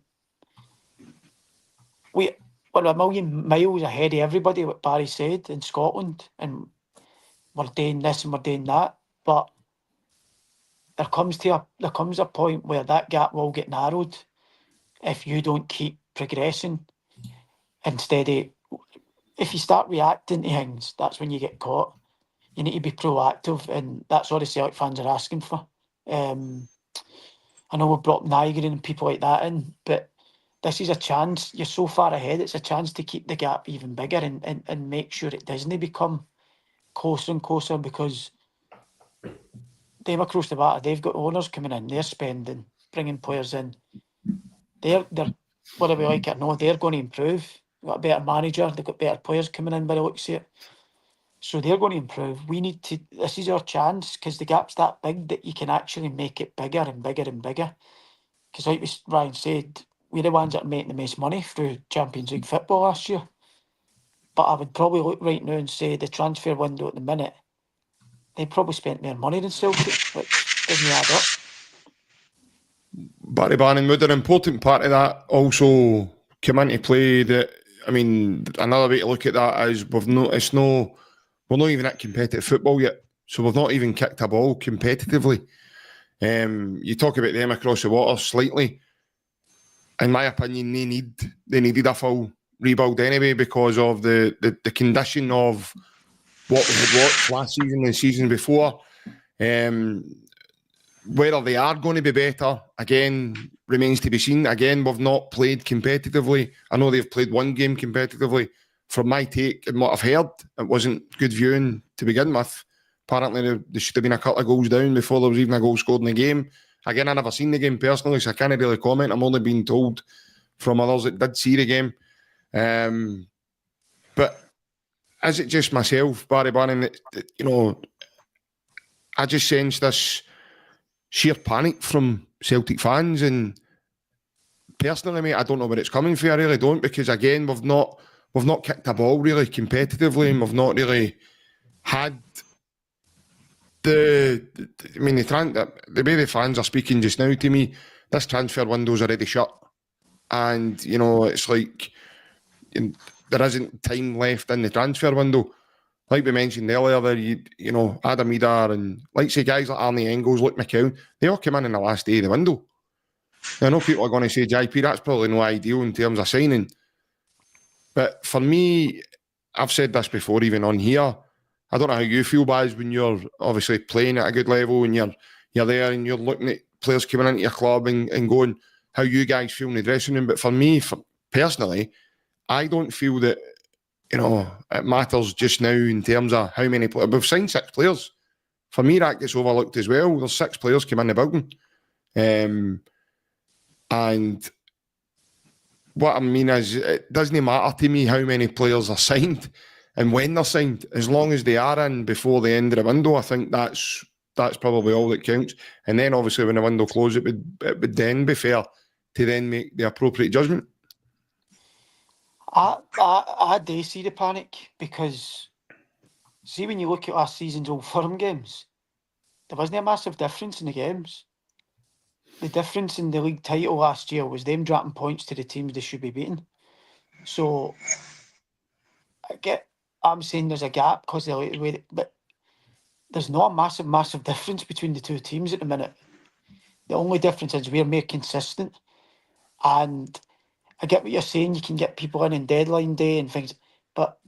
we're a million miles ahead of everybody, what Barry said, in Scotland, and we're doing this and we're doing that. But there comes a point where that gap will get narrowed if you don't keep progressing. Instead of, if you start reacting to things, that's when you get caught. You need to be proactive, and that's all the Celtic fans are asking for. I know we've brought Nygren and people like that in, but this is a chance. You're so far ahead, it's a chance to keep the gap even bigger and make sure it doesn't become closer and closer, because them across the water, they've got owners coming in, they're spending, bringing players in. They're whether we like it or not, they're going to improve. They've got a better manager, they've got better players coming in by the looks of it. So they're going to improve. We need to, this is our chance, because the gap's that big that you can actually make it bigger and bigger and bigger. Because like Ryan said, we're the ones that are making the most money through Champions League football last year. But I would probably look right now and say the transfer window at the minute, they probably spent more money than Celtic, which doesn't add up. Barry Bannan, would an important part of that also come into play? That, I mean, another way to look at that is we're not even at competitive football yet, so we've not even kicked a ball competitively. You talk about them across the water slightly. In my opinion, they needed a full rebuild anyway because of the condition of what we had watched last season and the season before. Whether they are going to be better, again, remains to be seen. Again, we've not played competitively. I know they've played one game competitively. From my take and what I've heard, it wasn't good viewing to begin with. Apparently, there should have been a couple of goals down before there was even a goal scored in the game. Again, I've never seen the game personally, so I can't really comment. I'm only being told from others that did see the game. But is it just myself, Barry Bannan, that I just sense this sheer panic from Celtic fans, and personally, mate, I don't know where it's coming from. I really don't, because again, we've not kicked a ball really competitively, and we've not really had the way the fans are speaking just now to me. This transfer window's already shut, and it's like there isn't time left in the transfer window. Like we mentioned earlier, there, Adam Eder and say guys like Arnie Engels, Luke McCown, they all come in the last day of the window. I know people are going to say, JP, that's probably no ideal in terms of signing. But for me, I've said this before, even on here, I don't know how you feel, Baz, when you're obviously playing at a good level and you're there and you're looking at players coming into your club and going, how you guys feel in the dressing room. But for me, personally, I don't feel that it matters just now in terms of how many players. We've signed 6 players. For me, that gets overlooked as well. There's 6 players came in the building. And what I mean is, it doesn't matter to me how many players are signed and when they're signed. As long as they are in before the end of the window, I think that's probably all that counts. And then obviously when the window closes, it would then be fair to then make the appropriate judgment. I do see the panic, because see, when you look at last season's Old Firm games, there wasn't a massive difference in the games. The difference in the league title last year was them dropping points to the teams they should be beating. So I'm saying there's a gap because of the way, but there's not a massive difference between the two teams at the minute. The only difference is we're more consistent. And I get what you're saying, you can get people in on deadline day and things, but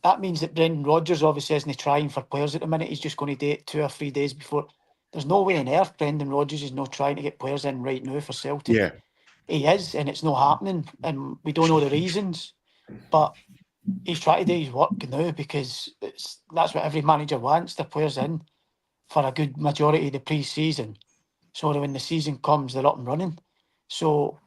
that means that Brendan Rodgers obviously isn't trying for players at the minute. He's just going to do it 2 or 3 days before. There's no way on earth Brendan Rodgers is not trying to get players in right now for Celtic. Yeah. He is, and it's not happening, and we don't know the reasons, but he's trying to do his work now, because that's what every manager wants, their players in for a good majority of the pre-season, so that when the season comes, they're up and running. So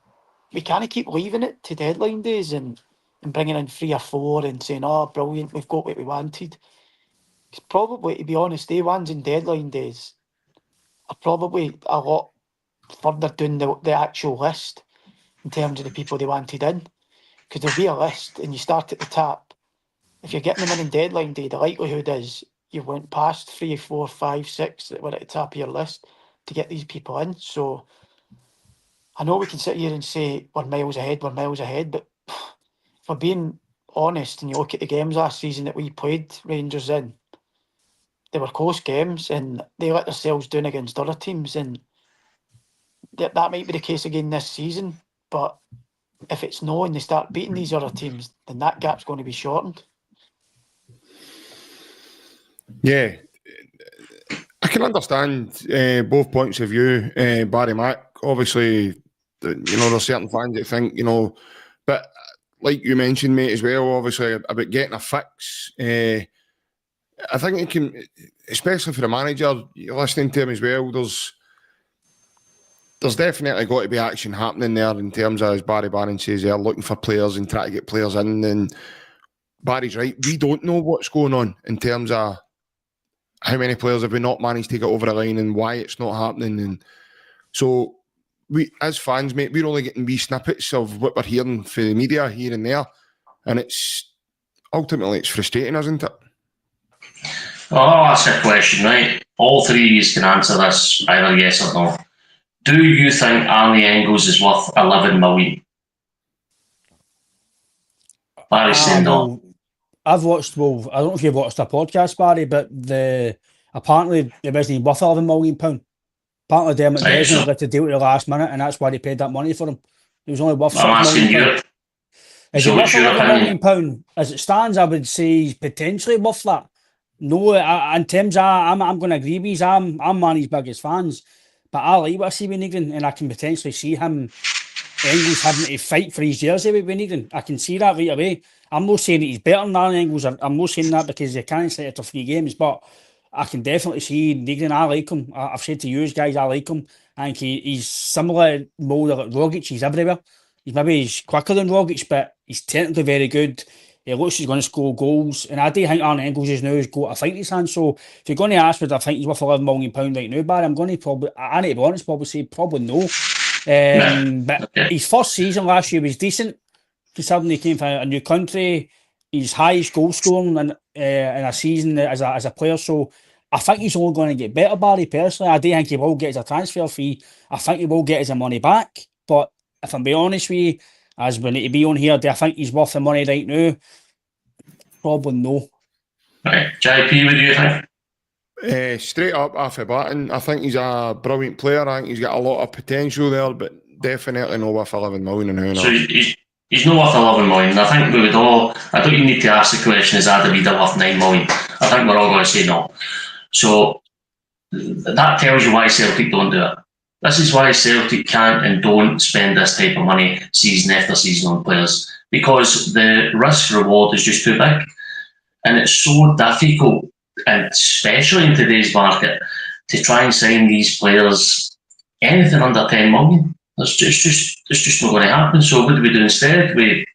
we can't keep leaving it to deadline days and bringing in 3 or 4 and saying, oh, brilliant, we've got what we wanted. It's probably, to be honest, the ones in deadline days are probably a lot further down the actual list in terms of the people they wanted in. Because there'll be a list and you start at the top. If you're getting them in deadline day, the likelihood is you went past 3, 4, 5, 6 that were at the top of your list to get these people in. So I know we can sit here and say we're miles ahead, but if we're being honest and you look at the games last season that we played Rangers in, they were close games and they let themselves down against other teams, and that might be the case again this season. But if it's no and they start beating these other teams, then that gap's going to be shortened. Yeah, I can understand both points of view, Barry Mack. Obviously, there's certain fans that think, but like you mentioned, mate, as well, obviously, about getting a fix. I think it can, especially for the manager, you're listening to him as well, there's definitely got to be action happening there in terms of, as Barry Bannan says, they're looking for players and trying to get players in. And Barry's right, we don't know what's going on in terms of how many players have we not managed to get over the line and why it's not happening. And so we, as fans, mate, we're only getting wee snippets of what we're hearing for the media here and there. And it's ultimately frustrating, isn't it? Well, I'll ask a question, right? All 3 of you can answer this either yes or no. Do you think Arnie Engels is worth 11 million? Barry's saying no. I've watched, I don't know if you've watched a podcast, Barry, but apparently it wasn't worth £11 million. Apparently Dermot Desmond got to deal with the last minute, and that's why they paid that money for him. He was only worth I'm asking you. Is it worth £11 million? As it stands, I would say he's potentially worth that. No, in terms of, I'm going to agree with you. I'm Manny's biggest fans, but I like what I see with Negrin, and I can potentially see him, Engels, having to fight for his jersey with Negrin. I can see that right away. I'm not saying that he's better than Arnie Engels. I'm not saying that because he can't set it to 3 games, but I can definitely see Negrin. I like him. I've said to you guys, I like him. I think he's similar mould like Rogic. He's everywhere. He's quicker than Rogic, but he's technically very good. He looks like he's going to score goals. And I do think Arnie Engels is now has got a fight in his hand. So if you're going to ask me, I think he's worth £11 million right now, Barry, I'm going to probably, I need to be honest, probably say probably no. But his first season last year was decent, considering he came from a new country. His highest goal scoring in a season as a player. So I think he's only going to get better, Barry, personally. I do think he will get his transfer fee. I think he will get his money back. But if I'm being honest with you, as we need to be on here, do I think he's worth the money right now? Probably no. Right. JP, what do you think? Straight up off the bat, I think he's a brilliant player. I think he's got a lot of potential there, but definitely not worth 11 million. So he's not worth 11 million. I think we would all, I don't even need to ask the question, is Adamida worth 9 million? I think we're all going to say no. So that tells you why Celtic don't do it. This is why Celtic can't and don't spend this type of money season after season on players, because the risk reward is just too big, and it's so difficult, and especially in today's market, to try and sign these players anything under 10 million. It's just not going to happen. So what do we do instead? We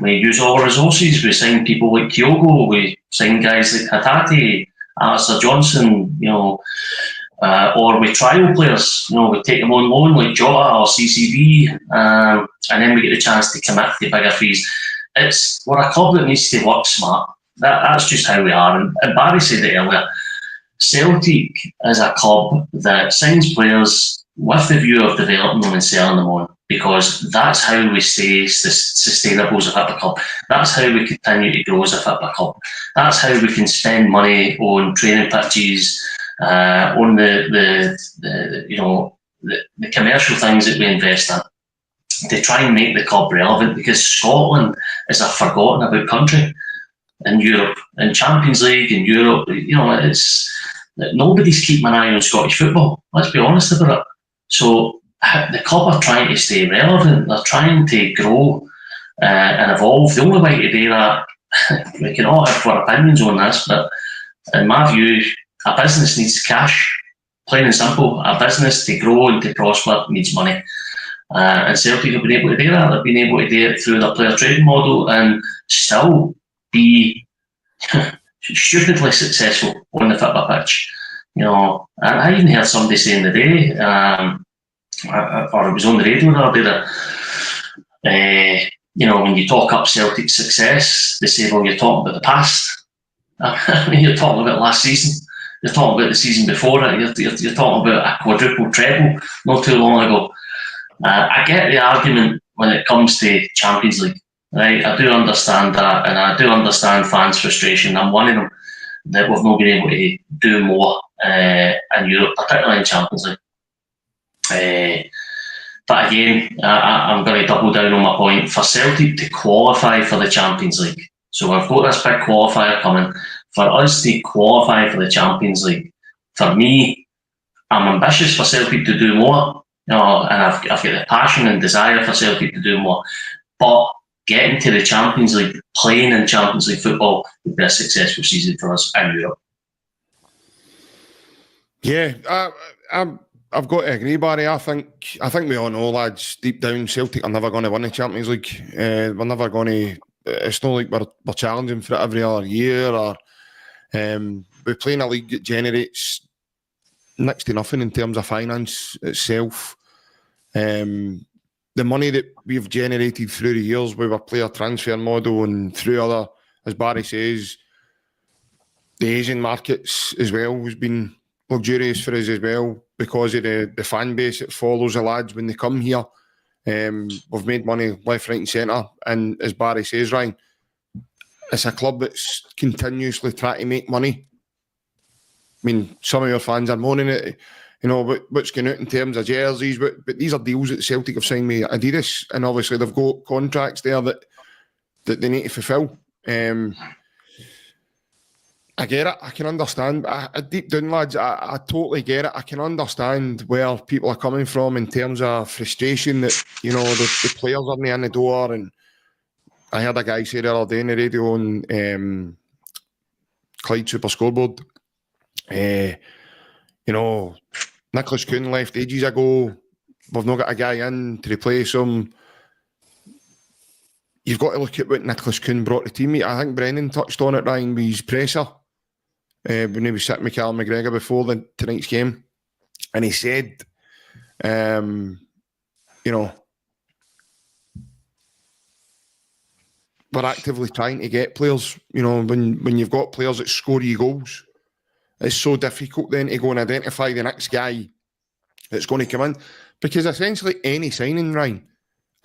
use all our resources. We sign people like Kyogo. We sign guys like Hatate, Alistair Johnson, or we trial players. We take them on loan like Jota or CCV, and then we get the chance to commit to bigger fees. We're a club that needs to work smart. That's just how we are. And Barry said it earlier. Celtic is a club that signs players with the view of developing them and selling them on, because that's how we stay sustainable as a football club. That's how we continue to grow as a football club. That's how we can spend money on training pitches, on the commercial things that we invest in, to try and make the club relevant, because Scotland is a forgotten about country in Europe, in Champions League in Europe. It's nobody's keeping an eye on Scottish football. Let's be honest about it. So the club are trying to stay relevant. They're trying to grow and evolve. The only way to do that, we can all have our opinions on this, but in my view, a business needs cash. Plain and simple. A business to grow and to prosper needs money. And Celtic have been able to do that. They've been able to do it through their player trading model and still be stupidly successful on the football pitch. I even heard somebody saying today, or it was on the radio the other day, that when you talk up Celtic's success, they say, well, you're talking about the past. I mean, you're talking about last season. You're talking about the season before it. You're talking about a quadruple treble not too long ago. I get the argument when it comes to Champions League. Right? I do understand that, and I do understand fans' frustration. I'm one of them, that we've not been able to do more in Europe, particularly in Champions League. But again, I'm going to double down on my point. For Celtic to qualify for the Champions League, so we've got this big qualifier coming. For us to qualify for the Champions League, for me, I'm ambitious for Celtic to do more, and I've got the passion and desire for Celtic to do more. But getting to the Champions League, playing in Champions League football would be a successful season for us in Europe. Yeah, I've got to agree, Barry. I think we all know, lads, deep down, Celtic are never going to win the Champions League. We're never going to. It's not like we're challenging for it every other year, or we play in a league that generates next to nothing in terms of finance itself. The money that we've generated through the years with our player transfer model and through other, as Barry says, the Asian markets as well has been luxurious for us as well because of the fan base that follows the lads when they come here. We've made money left, right and centre, and as Barry says, Ryan, it's a club that's continuously trying to make money. I mean, some of your fans are moaning at, what's going out in terms of jerseys, but these are deals that Celtic have signed with Adidas, and obviously they've got contracts there that they need to fulfil. I get it. I can understand. Deep down, lads, I totally get it. I can understand where people are coming from in terms of frustration that, the players aren't in the door. And I heard a guy say the other day on the radio on Clyde Super Scoreboard, Nicholas Kuhn left ages ago. We've not got a guy in to replace him. You've got to look at what Nicholas Kuhn brought to the team. I think Brennan touched on it, Ryan, with his presser when he was sitting with Callum McGregor before tonight's game. And he said, we're actively trying to get players. When you've got players that score you goals, it's so difficult then to go and identify the next guy that's going to come in. Because essentially any signing, Ryan,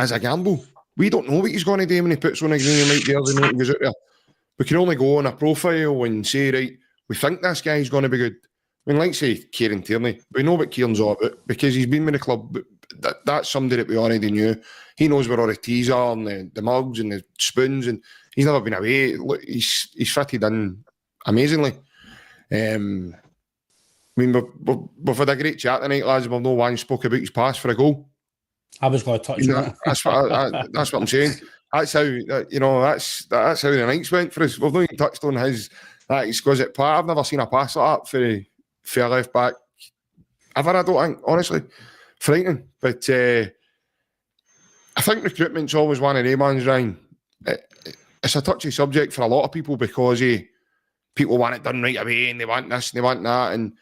is a gamble. We don't know what he's going to do when he puts on a green and white jersey and he goes out there. We can only go on a profile and say, right, we think this guy's going to be good. I mean, like say Kieran Tierney, we know what Kieran's all about because he's been with the club. But that's somebody that we already knew. He knows where all the teas are and the mugs and the spoons, and he's never been away. Look, he's fitted in amazingly. I mean, we've had a great chat tonight, lads. We've no one spoke about his pass for a goal. I was going to touch on that. That's what I'm saying. That's how that's how the nights went for us. We've not even touched on that exquisite part. I've never seen a pass like that for a left back ever. I don't think, honestly, frightening. But I think recruitment's always one of them ones, Ryan. It's a touchy subject for a lot of people because people want it done right away and they want this and they want that, and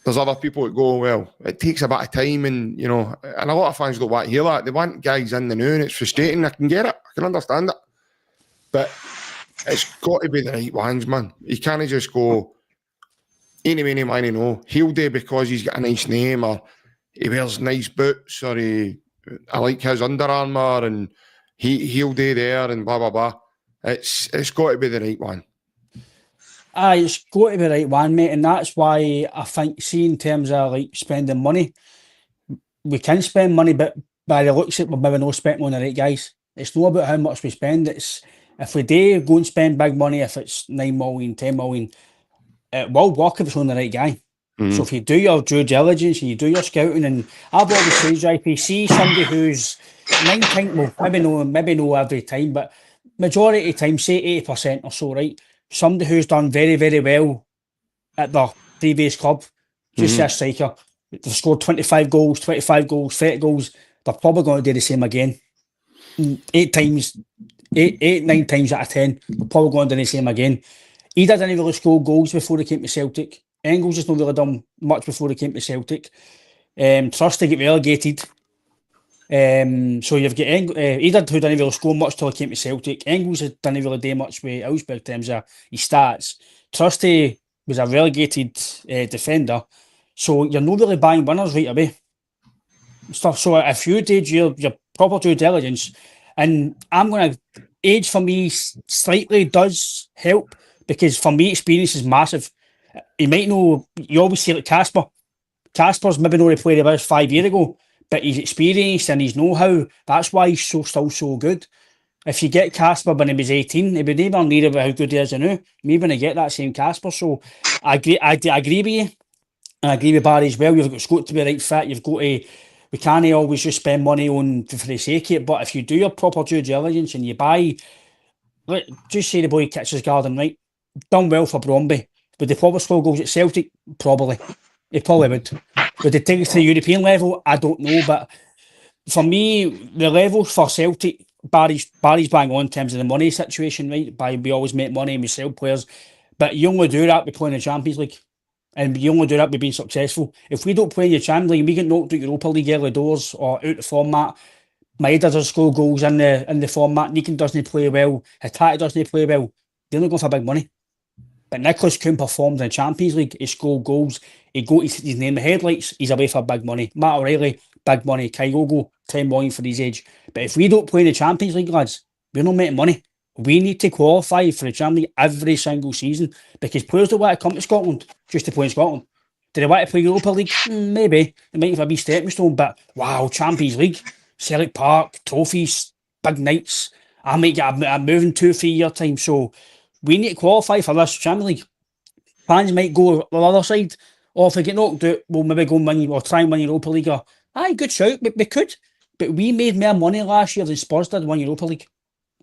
there's other people that go, well, it takes a bit of time, and and a lot of fans don't want to hear that. They want guys in the know, and it's frustrating. I can get it. I can understand it. But it's got to be the right ones, man. You can't just go, any money, no. He'll do because he's got a nice name, or he wears nice boots, or I like his Under Armour, and he'll do there, and blah, blah, blah. It's got to be the right one. It's got to be the right one, mate, and that's why I think, see, in terms of like spending money, we can spend money, but by the looks of it, we're maybe not spending on the right guys. It's not about how much we spend. It's if we do go and spend big money, if it's 9 million, 10 million, it will work if it's on the right guy. Mm-hmm. So if you do your due diligence and you do your scouting, and I've always said, if you see somebody who's 9 times, well, maybe no every time, but majority of the time, say 80% or so, right? Somebody who's done very, very well at their previous club, just a striker, they've scored 25 goals, 30 goals, they're probably going to do the same again. 9 times out of 10, they're probably going to do the same again. He didn't really score goals before he came to Celtic. Engels has not really done much before he came to Celtic. Trusty get relegated. So you've got Edard, who didn't really score much till he came to Celtic. Engels didn't really do much with Augsburg in terms of his stats. Trusty was a relegated defender, so you're not really buying winners right away. So if you did your proper due diligence, and I'm going to, age for me slightly does help, because for me experience is massive. You might know, you always say like Casper. Casper's maybe not played about 5 years ago, but he's experienced and his know-how, that's why he's still so good. If you get Casper when he was 18, he would never need about how good he is now. Maybe when I get that same Casper. So I agree with you. And I agree with Barry as well. You've got to be right fit. You've got to, we can't always just spend money on for the sake of it. But if you do your proper due diligence and you buy, just say the boy Kitch's Garden, right? Done well for Bromby. Would they probably score goals at Celtic? Probably. They probably would. Would they take it to the European level? I don't know. But for me, the level for Celtic, Barry's bang on in terms of the money situation, right? We always make money and we sell players. But you only do that by playing the Champions League. And you only do that by being successful. If we don't play in the Champions League, we get knocked out Europa League early doors or out the format. Maeda doesn't score goals in the format. Neekin doesn't play well. Hitati doesn't play well. They're not going for big money. But Nicholas Kuhn performed in the Champions League. He scored goals. He'd go to his name the headlights, he's away for big money. Matt O'Reilly, big money. Kyogo, 10 million for his age. But if we don't play in the Champions League, lads, we're not making money. We need to qualify for the Champions League every single season because players don't want to come to Scotland just to play in Scotland. Do they want to play Europa League? Maybe. It might have a wee stepping stone, but wow, Champions League, Celtic Park, trophies, big nights. I might get a move in 2-3 year time. So we need to qualify for this Champions League. Fans might go the other side. Or if we get knocked out, we'll maybe go and win or try and win Europa League. Or, aye, good shout, but we could. But we made more money last year than Spurs did win Europa League.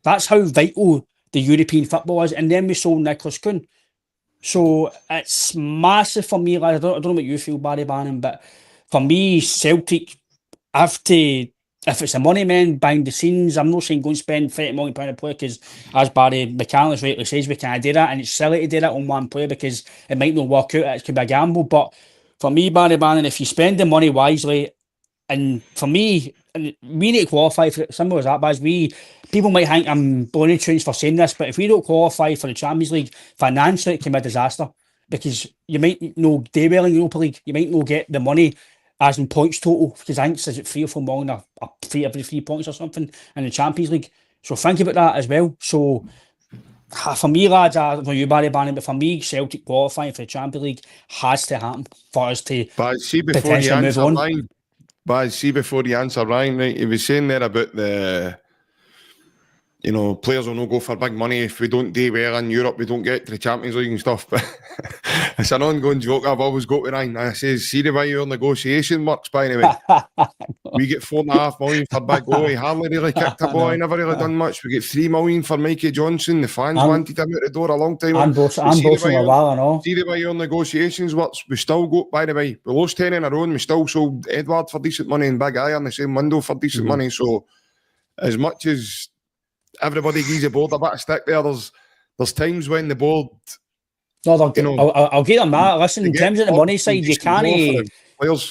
That's how vital the European football is. And then we sold Nicholas Kuhn. So it's massive for me. I don't know what you feel, Barry Bannan, but for me, Celtic have to, if it's a money man behind the scenes, I'm not saying go and spend £30 million a player because, as Barry McCandless rightly says, we can't do that. And it's silly to do that on one player because it might not work out. It could be a gamble. But for me, Barry Bannan, if you spend the money wisely, and for me, we need to qualify for it. Simple as that, guys. People might think I'm blowing tunes for saying this, but if we don't qualify for the Champions League financially, it can be a disaster because you might not do well in Europa League. You might not get the money as in points total because I think it's 3 or 4 million a fee every 3 points or something in the Champions League. So think about that as well. So for me, lads, I don't know you, Barry Bannan, but for me, Celtic qualifying for the Champions League has to happen for us to potentially move on. Ryan, but see, before you answer, Ryan, right, he was saying there about the, you know, players will not go for big money if we don't do well in Europe, we don't get to the Champions League and stuff. But it's an ongoing joke I've always got with Ryan. I says, see the way your negotiation works, by the way. We get $4.5 million for Big Oi. Hardly really kicked a ball. Never really done much. We get $3 million for Mikey Johnson. The fans wanted him out the door a long time ago. See the way your negotiations works. We still got, by the way, we lost 10 in a row and we still sold Edward for decent money and Big Eye on the same window for decent money. So as much as everybody gives the board a bit of stick there, there's times when the board... No, I'll give them that. Listen, in terms of the money side, you can't...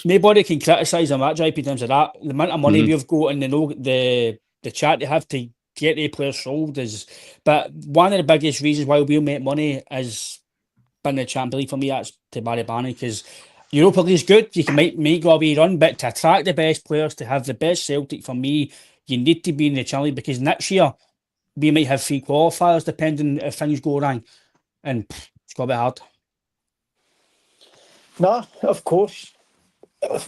Nobody can criticise them that in terms of that. The amount of money we've got and the chat they have to get the players sold is... But one of the biggest reasons why we'll make money is being the Champions League for me. That's to Barry Bannan because Europa League is good. You can make go a wee run, but to attract the best players, to have the best Celtic, for me, you need to be in the Champions League because next year we might have 3 qualifiers depending if things go wrong. And it's got to be hard. No, of course.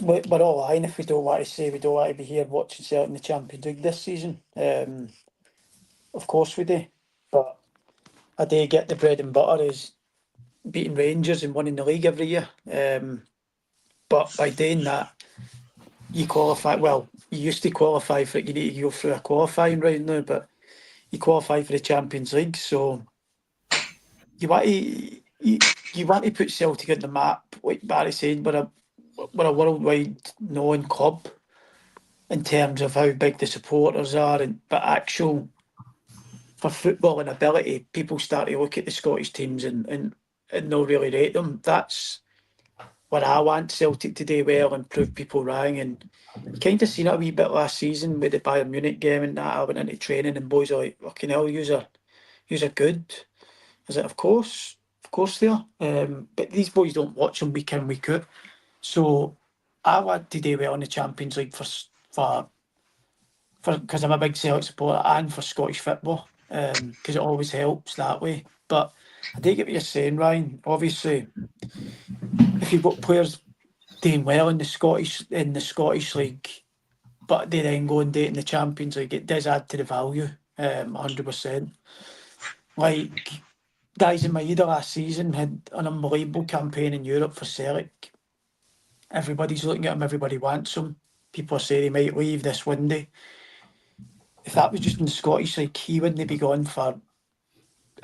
We're all lying if we don't want to say we don't want to be here watching Celtic in the Champions League this season. Of course we do. But I do get the bread and butter is beating Rangers and winning the league every year. But by doing that, you qualify. Well, you used to qualify for it. You need to go through a qualifying round now, but you qualify for the Champions League. So you want to put Celtic on the map, like Barry said, we're a worldwide known club in terms of how big the supporters are, but actual for football and ability, people start to look at the Scottish teams and not really rate them. That's what I want Celtic to do well and prove people wrong. And you kind of seen it a wee bit last season with the Bayern Munich game and that. I went into training and boys are like, fucking hell, yous are good. I was like, of course they are. But these boys don't watch them week in, week out. So I want to do well in the Champions League for because I'm a big Celtic supporter and for Scottish football, because it always helps that way. But I do get what you're saying, Ryan. Obviously, if you've got players doing well in the Scottish League, but they then go and do it in the Champions League, it does add to the value, 100%. Like guys in Maeda last season had an unbelievable campaign in Europe for Celtic. Everybody's looking at him, everybody wants him. People are saying he might leave this window. If that was just in the Scottish League, he wouldn't be going for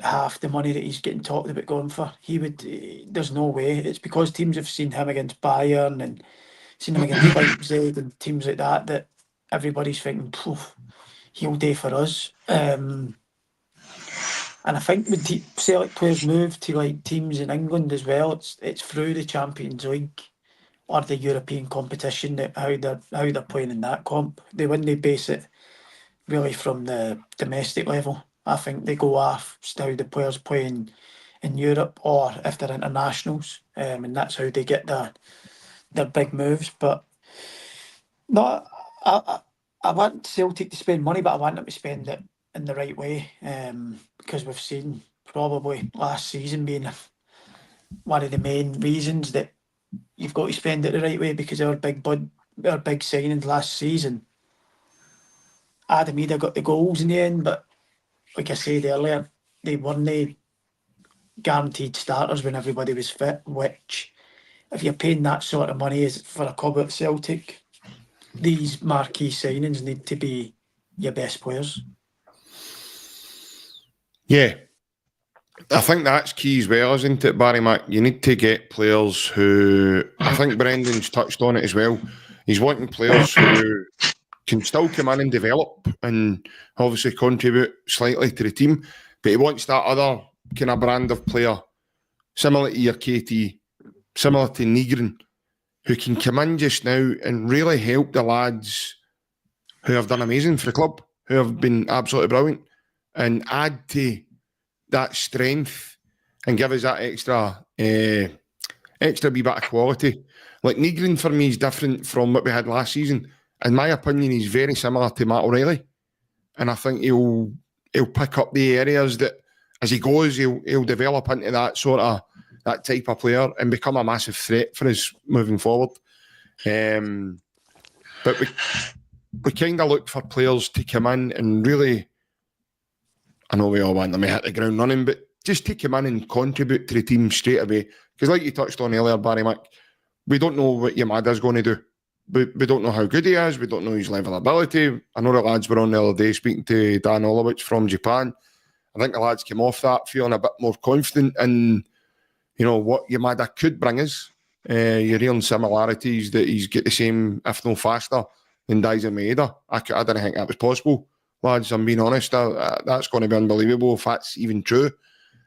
half the money that he's getting talked about going for. There's no way. It's because teams have seen him against Bayern and seen him against Leipzig and teams like that everybody's thinking, he'll do for us. And I think when Celtic players move to like teams in England as well, it's through the Champions League or the European competition that how they're playing in that comp. They wouldn't base it really from the domestic level. I think they go off how the players playing in Europe or if they're internationals, and that's how they get their big moves. But no, I want Celtic to spend money, but I want them to spend it in the right way, because we've seen probably last season being one of the main reasons that you've got to spend it the right way, because our big signings last season. Adam Ida got the goals in the end, but like I said earlier, they weren't guaranteed starters when everybody was fit, which if you're paying that sort of money as for a club at Celtic, these marquee signings need to be your best players. Yeah. I think that's key as well, isn't it, Barry Mac? You need to get players who, I think Brendan's touched on it as well, he's wanting players who can still come in and develop and obviously contribute slightly to the team, but he wants that other kind of brand of player, similar to your KT, similar to Nygren, who can come in just now and really help the lads who have done amazing for the club, who have been absolutely brilliant, and add to that strength and give us that extra wee bit of quality. Like Nygren for me is different from what we had last season. In my opinion, he's very similar to Matt O'Reilly, and I think he'll pick up the areas that as he goes, he'll develop into that type of player and become a massive threat for us moving forward. But we kind of look for players to come in and really, I know we all want them to hit the ground running, but just to come in and contribute to the team straight away. Because like you touched on earlier, Barry Mac, we don't know what Yamada's going to do. We don't know how good he is. We don't know his level of ability. I know the lads were on the other day speaking to Dan Olowicz from Japan. I think the lads came off that feeling a bit more confident in, what Yamada could bring us. You're hearing similarities that he's got the same, if no faster, than Daizen Maeda. I didn't think that was possible, lads. I'm being honest. That's going to be unbelievable if that's even true.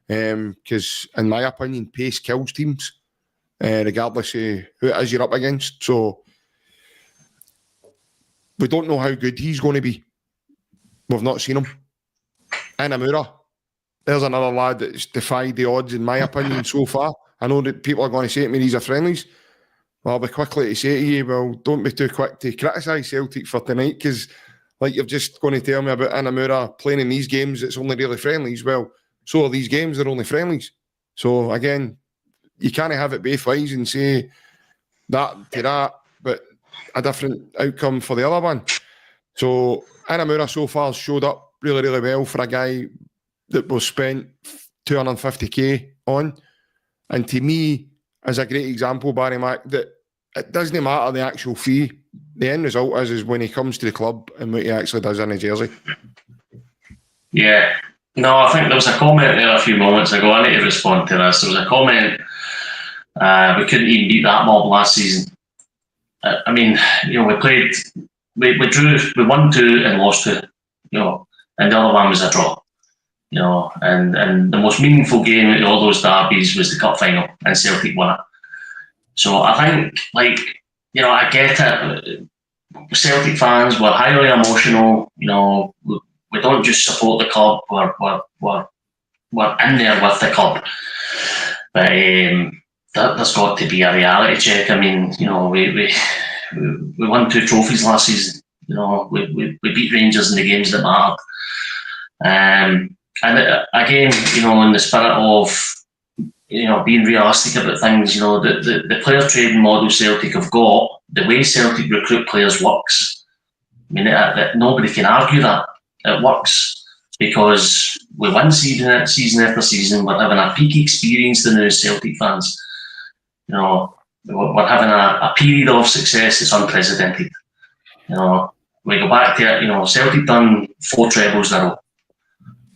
Because in my opinion, pace kills teams, regardless of who it is you're up against. So we don't know how good he's going to be. We've not seen him. Inamura, there's another lad that's defied the odds, in my opinion, so far. I know that people are going to say to me, these are friendlies. Well, I'll be quickly to say to you, well, don't be too quick to criticise Celtic for tonight, because like you're just going to tell me about Inamura playing in these games, it's only really friendlies. Well, so are these games, they're only friendlies. So again, you can't have it both ways and say that to that, but a different outcome for the other one. So Inamura so far showed up really, really well for a guy that was spent 250k on. And to me, is a great example, Barry Mac, that it doesn't matter the actual fee. The end result is when he comes to the club and what he actually does in a jersey. Yeah. No, I think there was a comment there a few moments ago. I need to respond to this. There was a comment, we couldn't even beat that mob last season. I mean, we played, we drew, we won 2 and lost 2, and the other one was a draw. And the most meaningful game at all those derbies was the cup final, and Celtic won it. So I think, I get it. Celtic fans were highly emotional. We don't just support the club. We're in there with the club. But there's got to be a reality check. I mean, we won 2 trophies last season. We beat Rangers in the games that mattered. And again, in the spirit of being realistic about things, the player trading model Celtic have got, the way Celtic recruit players works. I mean, nobody can argue that it works, because we win season after season. We're having a peak experience the new Celtic fans. We're having a period of success that's unprecedented. We go back to it. Celtic done 4 trebles in a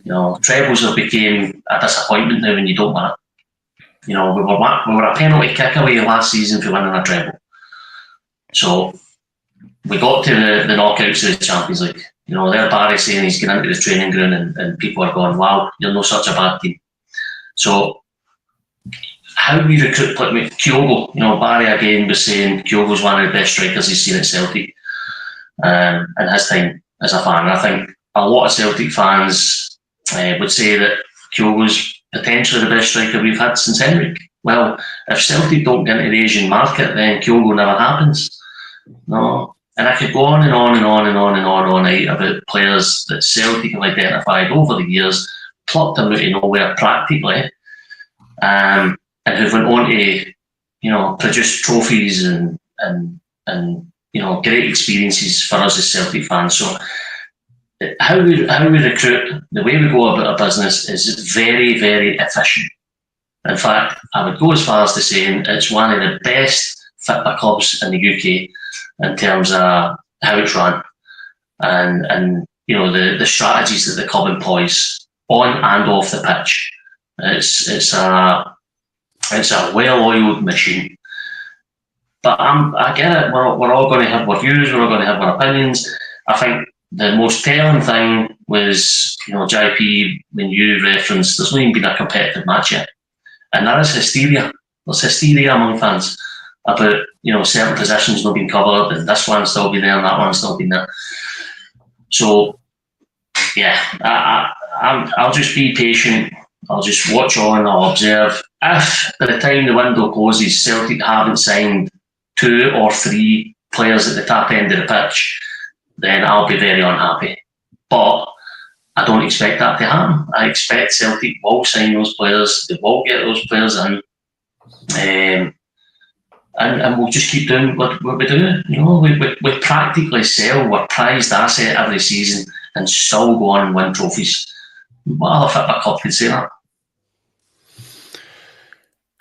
row. Trebles have become a disappointment now when you don't win it. We were a penalty kick away last season for winning a treble. So we got to the knockouts of the Champions League. There Barry saying he's going into the training ground and people are going, wow, you're not such a bad team. So how we recruit, like Kyogo, Barry again was saying Kyogo's one of the best strikers he's seen at Celtic in his time as a fan. I think a lot of Celtic fans would say that Kyogo's potentially the best striker we've had since Henrik. Well, if Celtic don't get into the Asian market, then Kyogo never happens. No. And I could go on and on and on and on and on all night about players that Celtic have identified over the years, plucked them out of nowhere practically, and who've went on to, produce trophies and great experiences for us as Celtic fans. So how we recruit, the way we go about our business is very, very efficient. In fact, I would go as far as to saying it's one of the best football clubs in the UK in terms of how it's run and the strategies that the club employs on and off the pitch. It's a well-oiled machine. But I get it. We're all going to have our views. We're all going to have our opinions. I think the most telling thing was, JP, when you referenced there's not even been a competitive match yet, and that is hysteria. There's hysteria among fans about certain positions not being covered, and this one's still been there, and that one's still been there. So yeah, I'll just be patient. I'll just watch on. I'll observe. If by the time the window closes, Celtic haven't signed 2 or 3 players at the top end of the pitch, then I'll be very unhappy. But I don't expect that to happen. I expect Celtic will sign those players. They will get those players in. And we'll just keep doing what we do. We practically sell our prized asset every season and still go on and win trophies. What other football club could say that?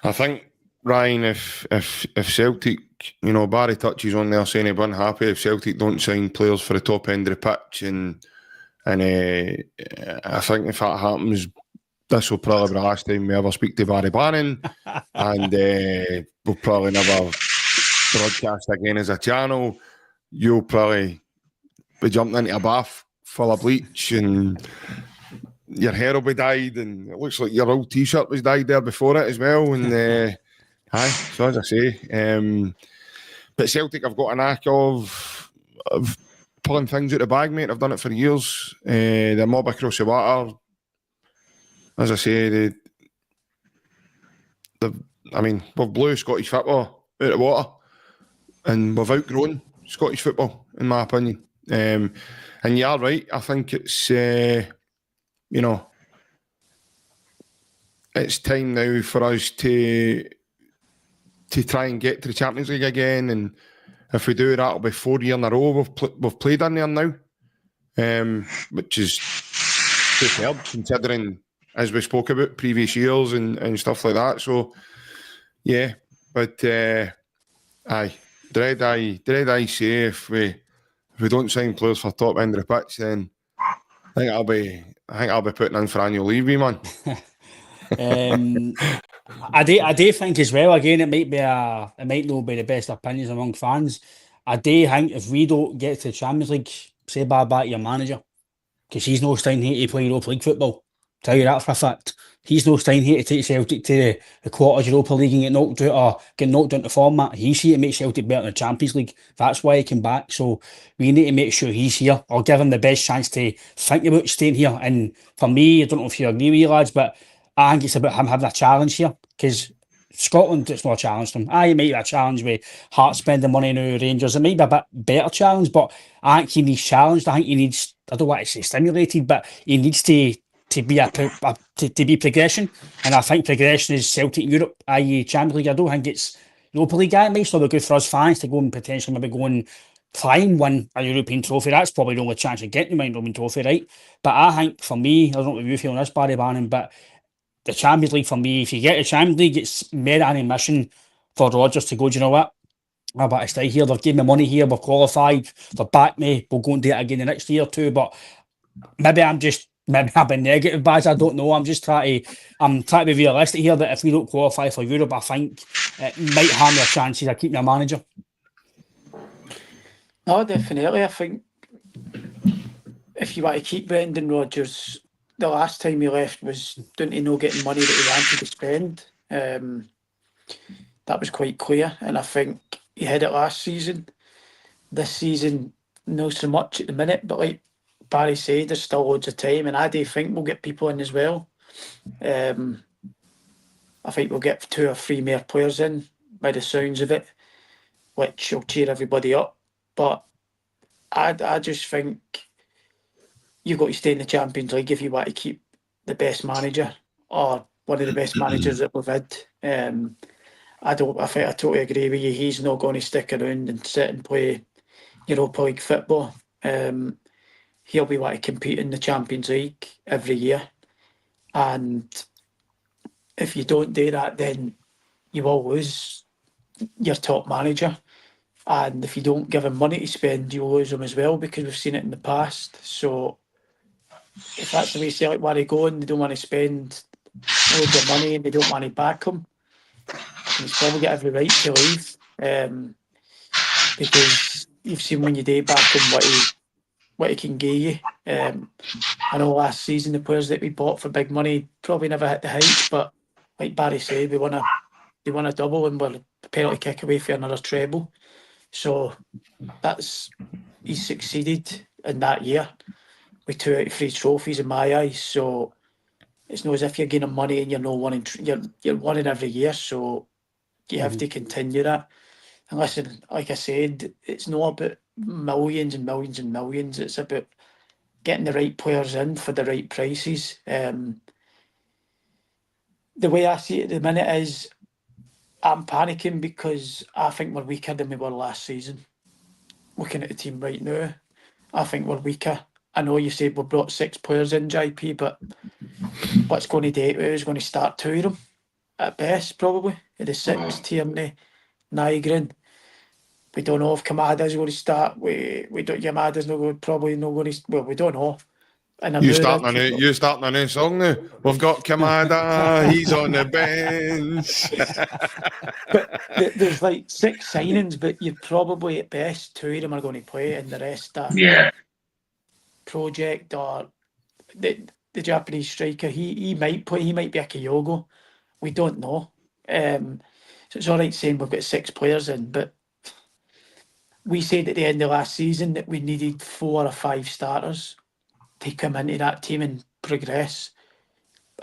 I think, Ryan, if Celtic, Barry touches on there saying he'd be unhappy if Celtic don't sign players for the top end of the pitch, and I think if that happens, this will probably be the last time we ever speak to Barry Bannan, and we'll probably never broadcast again as a channel. You'll probably be jumping into a bath full of bleach and your hair will be dyed, and it looks like your old t-shirt was dyed there before it as well. And so as I say, but Celtic have got a knack of pulling things out of the bag, mate. I've done it for years. They're mob across the water. As I say, we've blew Scottish football out of water, and we've outgrown Scottish football, in my opinion. And you are right. I think it's it's time now for us to try and get to the Champions League again. And if we do that, it'll be 4 years in a row we've played in there now, which is superb considering, as we spoke about, previous years and stuff like that. So yeah, but dread I say if we don't sign players for top end of the pitch, then I think I'll be putting in for annual leave, man. I do think as well. Again, it might not be the best opinions among fans. I do think if we don't get to the Champions League, say bye to your manager, because he's no staying here to play Europa League football. Tell you that for a fact. He's no staying here to take Celtic to the quarters Europa League and get knocked out or get knocked into format. He's here to make Celtic better in the Champions League. That's why he came back. So we need to make sure he's here or give him the best chance to think about staying here. And for me, I don't know if you agree with you lads, but I think it's about him having a challenge here, because Scotland, it's not a challenge to him. It might be a challenge with Hearts spending money now, Rangers. It might be a bit better challenge, but I think he needs challenged. I think he needs, I don't want to say stimulated, but he needs to be progression. And I think progression is Celtic Europe, i.e. Champions League. I don't think it's Europa League. It might still be good for us fans to go and potentially maybe go and try and win a European trophy. That's probably the only chance of getting a European trophy, right? But I think for me, I don't know what you feel on this, Barry Bannan, but the Champions League for me, if you get the Champions League, it's mere ammunition for Rodgers to go, do you know what? I'm about to stay here. They've given me money here. We've qualified. They've backed me. We'll go and do it again the next year or two. But maybe I've been negative, Baz. I don't know. I'm trying to be realistic here that if we don't qualify for Europe, I think it might harm your chances of keeping your manager. No, definitely. I think if you want to keep Brendan Rodgers, the last time he left was down to not getting money that he wanted to spend. That was quite clear, and I think he had it last season. This season, not so much at the minute, but like Barry said, there's still loads of time, and I do think we'll get people in as well. I think we'll get 2 or 3 more players in by the sounds of it, which will cheer everybody up. But I just think you've got to stay in the Champions League if you want to keep the best manager or one of the best managers that we've had. I think I totally agree with you. He's not going to stick around and sit and play Europa League football. He'll be wanting to compete in the Champions League every year. And if you don't do that, then you will lose your top manager. And if you don't give him money to spend, you'll lose him as well, because we've seen it in the past. So if that's the way Celtic want to go and they don't want to spend loads of money and they don't want to back him, he's probably got every right to leave. Because you've seen when you do back him what he can give you. I know last season the players that we bought for big money probably never hit the heights, but like Barry said, we won a double and we're a penalty kick away for another treble. So he's succeeded in that year with 2 out of 3 trophies in my eyes. So it's not as if you're gaining money and you're not winning. You're winning every year, so you have to continue that. And listen, like I said, it's not about millions and millions and millions. It's about getting the right players in for the right prices. The way I see it at the minute is I'm panicking because I think we're weaker than we were last season. Looking at the team right now, I think we're weaker. I know you said we brought 6 players in, JP, but what's going to do it is going to start 2 of them at best, probably. At the 6, Tierney, Nygren. We don't know if Kamada's going to start. We don't. Yamada's probably not going to. Well, we don't know. And You starting a new song now? We've got Kamada, he's on the bench. But there's like 6 signings, but you probably at best 2 of them are going to play, and the rest are project or the Japanese striker. He might play. He might be a Kyogo. We don't know. So it's all right saying we've got 6 players in, but we said at the end of last season that we needed 4 or 5 starters to come into that team and progress.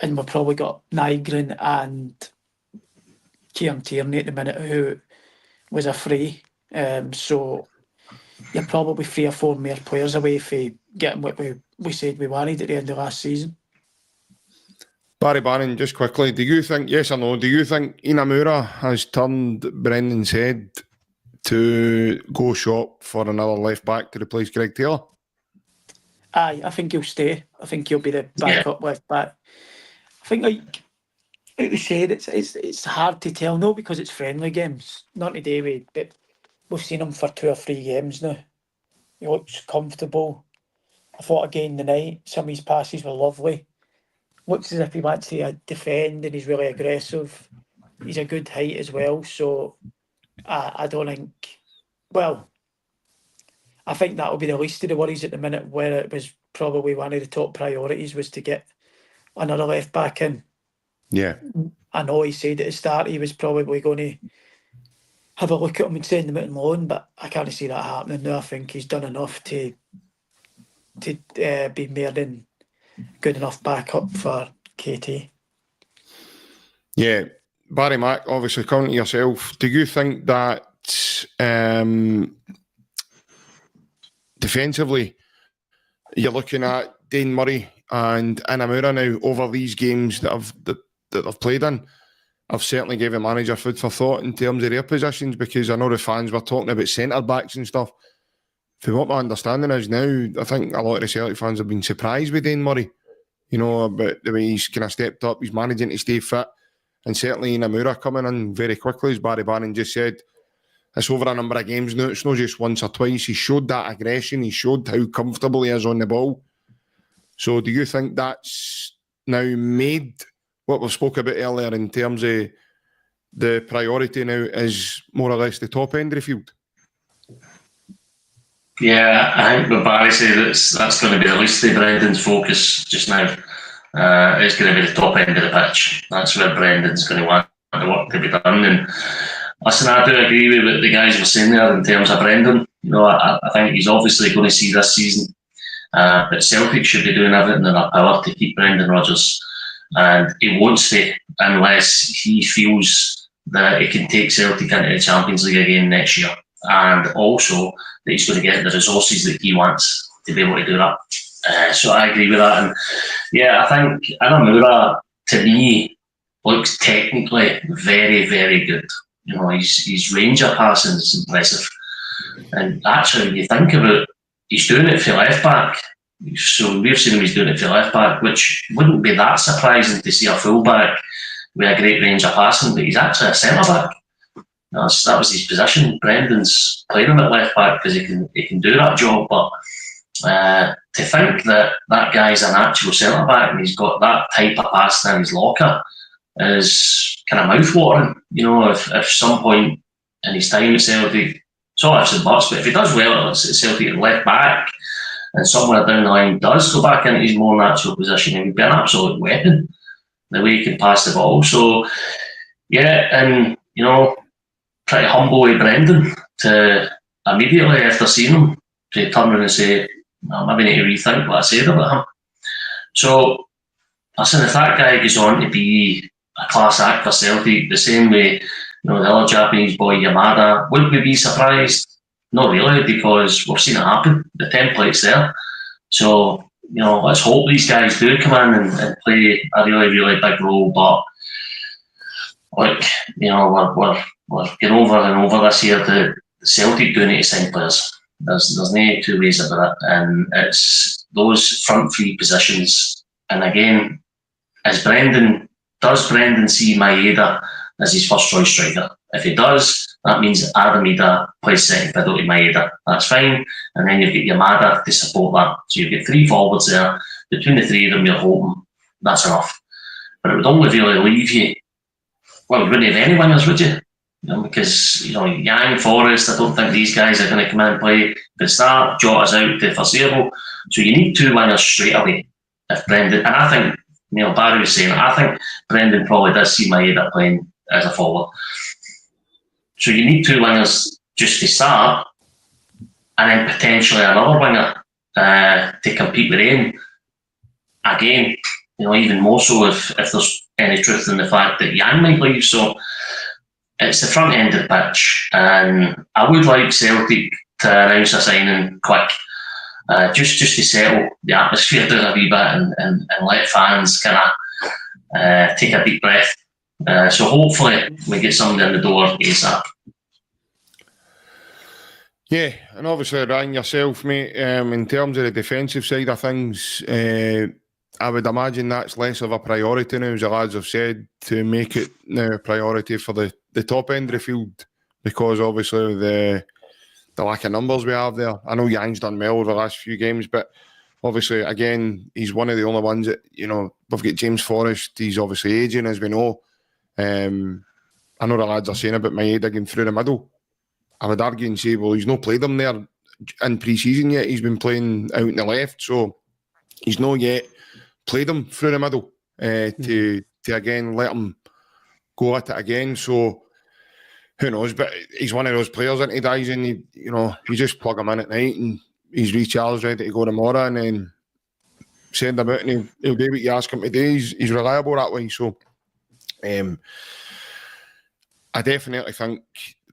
And we've probably got Nygren and Kieran Tierney at the minute, who was a free. So you're probably 3 or 4 more players away from getting what we said we wanted at the end of last season. Barry Bannan, just quickly, do you think, yes or no, do you think Inamura has turned Brendan's head to go shop for another left back to replace Greg Taylor? Aye, I think he'll stay. I think he'll be the backup left back. I think, like we said, it's hard to tell, no, because it's friendly games. Not today, but we've seen him for 2 or 3 games now. He looks comfortable. I thought again tonight, some of his passes were lovely. Looks as if he wants to defend and he's really aggressive. He's a good height as well, so I don't think... Well, I think that will be the least of the worries at the minute, where it was probably one of the top priorities was to get another left back in. Yeah. I know he said at the start he was probably going to have a look at him and send him out on loan, but I can't see that happening now. I think he's done enough to be more than good enough backup for KT. Yeah. Barry Mack, obviously coming to yourself, do you think that defensively you're looking at Dane Murray and Inamura now over these games that I've played in? I've certainly given manager food for thought in terms of their positions, because I know the fans were talking about centre backs and stuff. From what my understanding is now, I think a lot of the Celtic fans have been surprised with Dane Murray, you know, about the way he's kind of stepped up. He's managing to stay fit, and certainly Inamura coming in very quickly, as Barry Bannan just said. It's over a number of games now. It's not just once or twice. He showed that aggression. He showed how comfortable he is on the ball. So do you think that's now made what we've spoke about earlier in terms of the priority now is more or less the top end of the field? Yeah, I think what Barry said, that's going to be the least of Brendan's focus just now. It's going to be the top end of the pitch. That's where Brendan's going to want the work to be done. And listen, I do agree with what the guys were saying there in terms of Brendan. You know, I think he's obviously going to see this season, but Celtic should be doing everything in their power to keep Brendan Rodgers. and he won't stay unless he feels that he can take Celtic into the Champions League again next year, and also that he's going to get the resources that he wants to be able to do that. So I agree with that, and yeah, I think Inamura, to me, looks technically very, very good. You know, his range of passing is impressive, and actually, when you think about it, he's doing it for left back. So we've seen him, he's doing it for left back, which wouldn't be that surprising to see a full back with a great range of passing, but he's actually a centre back. That was his position. Brendan's playing him at left back because he can do that job, but to think that that guy's an actual centre back and he's got that type of passing in his locker is kind of mouth-watering. You know, if some point in his time at Celtic, it's all ifs and buts, but if he does well at Celtic at left back and somewhere down the line does go back into his more natural position, he would be an absolute weapon the way he can pass the ball. So, yeah, and, you know, pretty humble with Brendan to immediately after seeing him to turn around and say, I maybe need to rethink what I said about him. So, listen, if that guy goes on to be a class act for Celtic, the same way, you know, the other Japanese boy Yamada, would we be surprised? Not really, because we've seen it happen. The template's there. So, you know, let's hope these guys do come in and play a really, really big role. But, like, you know, we're getting over and over this year that Celtic do need to sign players. There's no two ways about it. And it's those front three positions. And again, does Brendan see Maeda as his first choice striker? If he does, that means Adam Ida plays second fiddle to Maeda. That's fine. And then you've got Yamada to support that. So you've got three forwards there. Between the three of them, you're hoping that's enough. But it would only really leave you, well, you wouldn't have any wingers, would you? You know, because, you know, Yang, Forrest, I don't think these guys are going to come in and play for the start. Jota's out to foreseeable. So you need two wingers straight away. If Brendan, and I think, you know, Barry was saying, I think Brendan probably does see Maeda playing as a forward. So you need two wingers just to start, and then potentially another winger to compete with him. Again, you know, even more so if there's any truth in the fact that Yang might leave. So it's the front end of the pitch, and I would like Celtic to announce a signing quick, just to settle the atmosphere down a wee bit and let fans kind of take a deep breath. So hopefully we get somebody in the door ASAP. Yeah, and obviously Ryan, yourself, mate, in terms of the defensive side of things, I would imagine that's less of a priority now, as the lads have said, to make it now a priority for the top end of the field, because obviously the lack of numbers we have there. I know Yang's done well over the last few games, but obviously, again, he's one of the only ones that, you know, we've got James Forrest, he's obviously aging, as we know. I know the lads are saying about Maeda going through the middle. I would argue and say, well, he's not played him there in pre-season yet. He's been playing out in the left, so he's not yet played him through the middle to again let him go at it again. So who knows? But he's one of those players that he dies in. You just plug him in at night and he's recharged, ready to go tomorrow, and then send him out and he'll do what you ask him to do. He's reliable that way. So I definitely think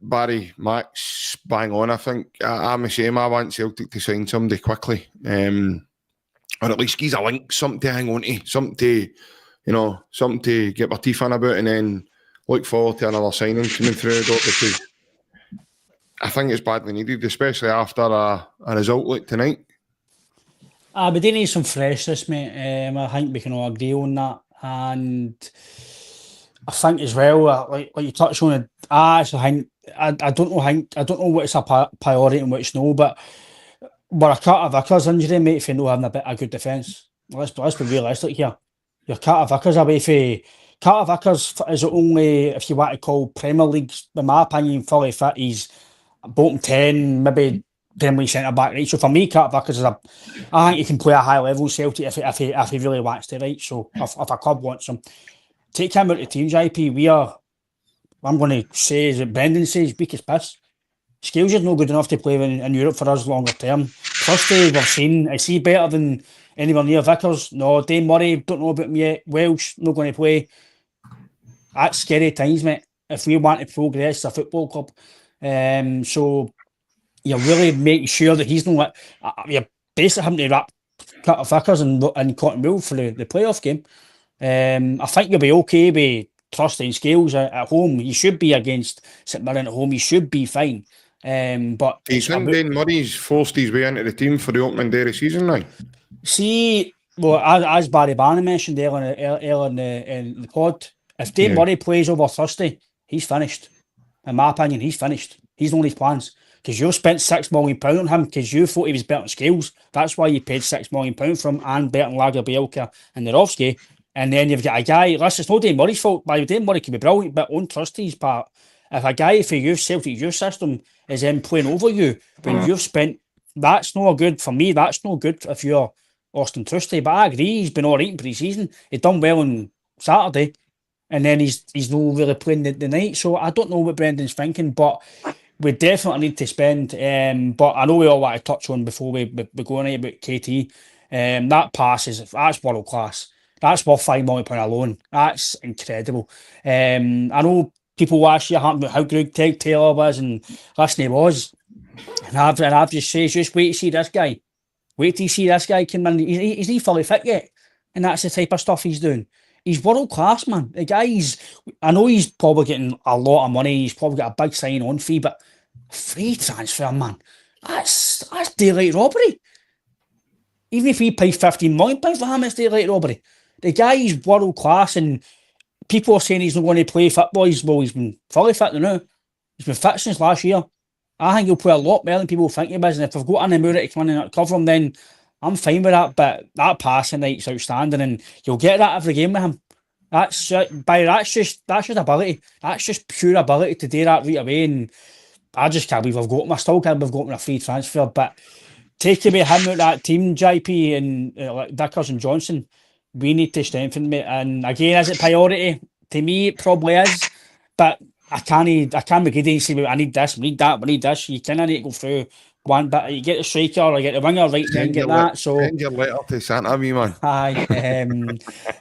Barry, Max, bang on. I think I'm the same. I want Celtic to sign somebody quickly, or at least give a link, something to hang on to, something to get my teeth in about, and then look forward to another signing coming through the door, because I think it's badly needed, especially after a result like tonight. We do need some freshness, mate. I think we can all agree on that, and I think as well, like you touched on it, I don't know what's a priority and what's no, but we're a Carter Vickers injury, mate, for not having a good defence. Let's be realistic here. Your Carter Vickers away for Carter Vickers is the only, if you want to call Premier League, in my opinion, fully fit. He's bottom 10, maybe Premier League centre back, right? So for me, Carter Vickers I think he can play a high level Celtic if he really wants to, right? So if a club wants him, take him out of the team, JP. I'm going to say, as Brendan says, weak as piss. Scales is no good enough to play in Europe for us longer term. Trusty, we've seen, is he better than anywhere near Vickers? No. Dane Murray, don't know about him yet. Welsh, not going to play. That's scary times, mate, if we want to progress as a football club. So you're really making sure that he's not you're basically having to wrap Carter Vickers and Cotton Wool for the playoff game. I think you'll be okay with Trusty and Scales at home. You should be against St Mirren at home. You should be fine. But Do you think Dane Murray's forced his way into the team for the opening day of the season now? See, well, as Barry Bannan mentioned earlier in the pod, if Dane Murray plays over Thursday, he's finished. In my opinion, he's finished. He's on his plans. Because you spent £6 million on him because you thought he was better than Scales. That's why you paid £6 million for him and better than Lagerbielke and Nerowski. And then you've got a guy, listen, it's not Dane Murray's fault, but Dane Murray can be brilliant, but on Trusty's part, if a guy for you, Celtic youth system, is then playing over you, when you've spent, that's not good, for me, that's not good if you're Austin Trusty. But I agree, he's been all right in pre-season. He done well on Saturday, and then he's not really playing the night. So I don't know what Brendan's thinking, but we definitely need to spend. But I know we all want to touch on before we go on about KT. That pass that's world class. That's worth £5 million alone. That's incredible. I know people last year talking about how good Ted Taylor was, and listen, he was. And I've just said, just wait to see this guy. Wait till you see this guy come in. He's not fully fit yet. And that's the type of stuff he's doing. He's world class, man. The guy's, I know he's probably getting a lot of money. He's probably got a big sign-on fee, but free transfer, man. That's daylight robbery. Even if we pay £15 million for him, it's daylight robbery. The guy's world class, and people are saying he's not going to play football. He's been fully fit now. He's been fit since last year. I think he'll play a lot better than people think he is. And if we've got an Amura to come in and cover him, then I'm fine with that. But that passing night's outstanding, and you'll get that every game with him. That's just ability. That's just pure ability to do that right away. And I just can't believe I've got him. I still can't believe I've got him a free transfer. But take away him out that team, JP and like Vickers and Johnson, we need to strengthen it. And again, is it priority? To me, it probably is. But I can't be greedy and say, well, I need this, we need that, we need this. You kind of need to go through one bit. You get the striker or you get the winger right, then get that. So send your letter to Santa, me man. Aye.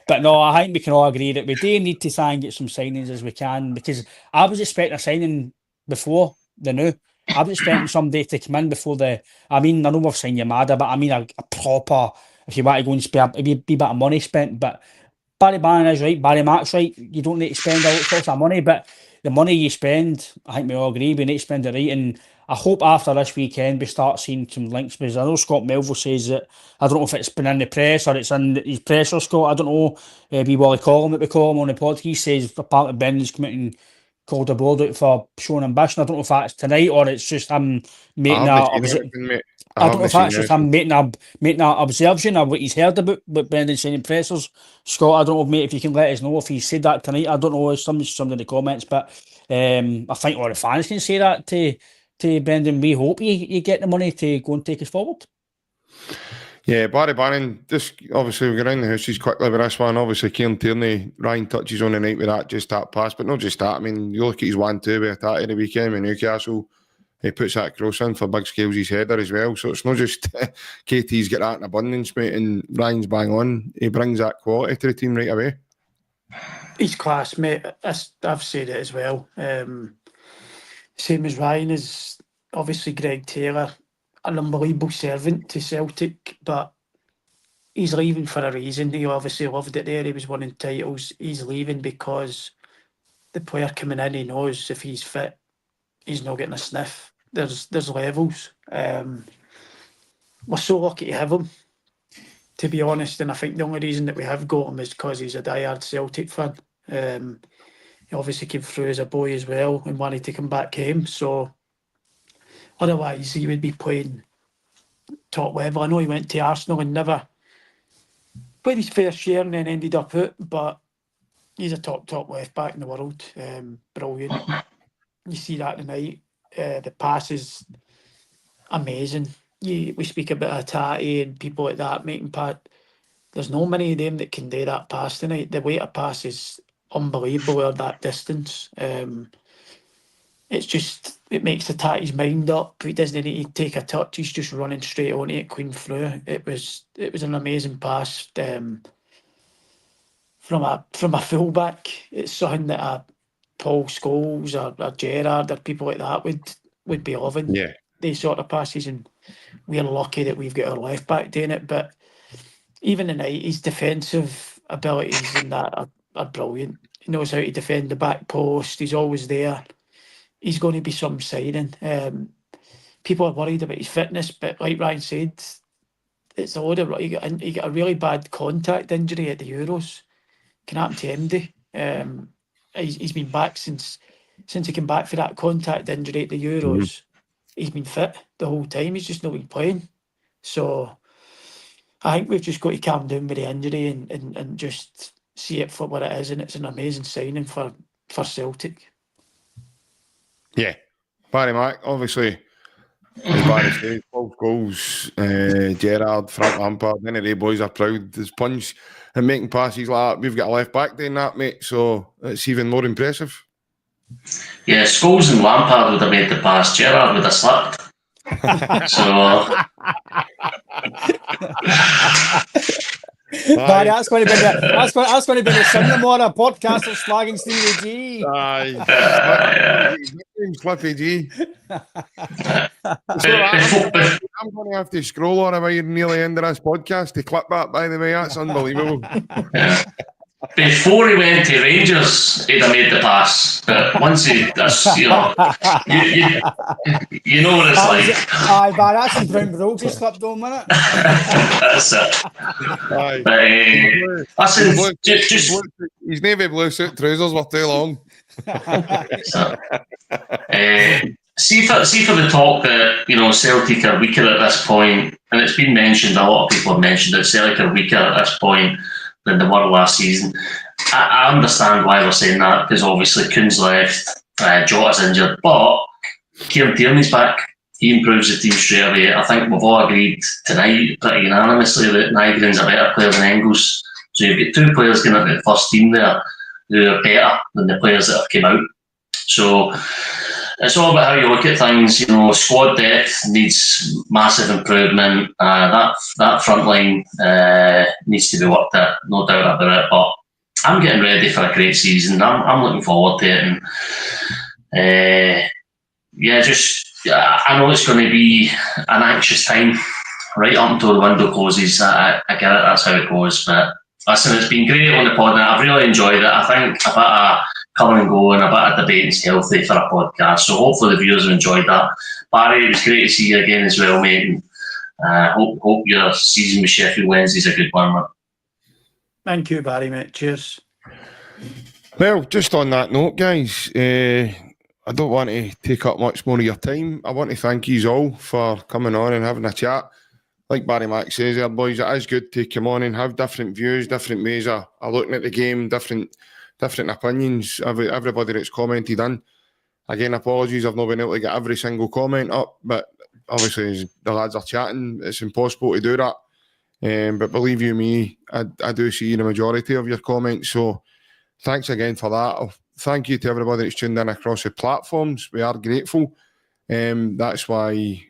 But no, I think we can all agree that we do need to try and get some signings as we can, because I was expecting a signing before the new. I was expecting somebody to come in before I know we've signed Yamada, but I mean a proper, if you want to go and spend a bit of money spent. But Barry Bannan is right, Barry Mack's right. You don't need to spend a lot of money, but the money you spend, I think we all agree, we need to spend it right. And I hope after this weekend we start seeing some links, because I know Scott Melville says that, I don't know if it's been in the press or it's in his presser, Scott, I don't know, maybe Wally Collum that we call him on the pod, he says apparently Brendan's committing called a board out for showing ambition. I don't know if that's tonight or it's just him making I don't know if that's just him making an observation of what he's heard about what Brendan's saying in pressers. Scott, I don't know, mate, if you can let us know if he said that tonight. I don't know, some in the comments, but I think all the fans can say that to Brendan. We hope you get the money to go and take us forward. Yeah, Barry Bannan, just obviously we get around the houses quickly with this one. Obviously, Kieran Tierney, Ryan touches on the night with that pass, but not just that. I mean, you look at his 1-2 with that in the weekend with Newcastle. He puts that cross in for Big Scales' header as well. So it's not just KT's got that in abundance, mate, and Ryan's bang on. He brings that quality to the team right away. He's class, mate. I've said it as well. Same as Ryan is obviously Greg Taylor, an unbelievable servant to Celtic, but he's leaving for a reason. He obviously loved it there. He was winning titles. He's leaving because the player coming in, he knows if he's fit, he's not getting a sniff. There's levels. We're so lucky to have him, to be honest, and I think the only reason that we have got him is because he's a diehard Celtic fan. He obviously came through as a boy as well and wanted to come back home, so otherwise he would be playing top level. I know he went to Arsenal and never played his fair share and then ended up out, but he's a top left back in the world. Brilliant. You see that tonight. The pass is amazing. We speak about Atati and people like that making part. There's no many of them that can do that pass tonight. The way to pass is unbelievable at that distance. it makes the tat his mind up. He doesn't need to take a touch. He's just running straight on it, clean through. It was an amazing pass from a fullback. It's something that a Paul Scholes or a Gerrard or people like that would be loving. Yeah. These sort of passes, and we're lucky that we've got our left back doing it. But even tonight, his defensive abilities and that are brilliant. He knows how to defend the back post. He's always there. He's going to be some signing. People are worried about his fitness, but like Ryan said, it's a load of he got a really bad contact injury at the Euros. Can happen to MD. He's been back since he came back for that contact injury at the Euros. He's been fit the whole time. He's just not been playing. So I think we've just got to calm down with the injury and just see it for what it is. And it's an amazing signing for Celtic. Yeah. Barry Mack, obviously, as Barry says, 12 goals, Gerrard, Frank Lampard, any of the boys are proud. There's punch and making passes like that. We've got a left back doing that, mate, so it's even more impressive. Yeah, Scholes and Lampard would have made the pass. Gerrard would have slipped. So Barry, that's going to be the Cinemora podcast of slagging Stevie G. Aye. Flippy G. I'm going to have to scroll on about near the end of this podcast to clip that, by the way. That's unbelievable. Before he went to Rangers, he'd have made the pass. But once that's you know what it's like. Aye, Barry, that's some Brown Brogues slipped on, wasn't it? That's it. Aye. But just his navy blue suit trousers were too long. See for the talk that Celtic are weaker at this point, and it's been mentioned. A lot of people have mentioned that Celtic are weaker at this point than they were last season. I understand why we're saying that, because obviously Kuhn's left, Jota's injured, but Kieran Tierney's back. He improves the team straight away. I think we've all agreed tonight pretty unanimously that Nygreen's a better player than Engels. So you've got two players getting into the first team there who are better than the players that have come out. So it's all about how you look at things. Squad depth needs massive improvement. That front line needs to be worked at, no doubt about it. But I'm getting ready for a great season. I'm looking forward to it. And I know it's going to be an anxious time right up until the window closes. I get it, that's how it goes. But listen, it's been great on the pod, and I've really enjoyed it. I think a bit of coming and going, a bit of debating is healthy for a podcast. So hopefully the viewers have enjoyed that. Barry, it was great to see you again as well, mate. And hope your season with Sheffield Wednesday is a good one, mate. Thank you, Barry, mate. Cheers. Well, just on that note, guys, I don't want to take up much more of your time. I want to thank you all for coming on and having a chat. Like Barry Mack says there, boys, it is good to come on and have different views, different ways of looking at the game, different opinions. Everybody that's commented in. Again, apologies, I've not been able to get every single comment up, but obviously as the lads are chatting, it's impossible to do that. But believe you me, I do see the majority of your comments. So thanks again for that. Thank you to everybody that's tuned in across the platforms. We are grateful. That's why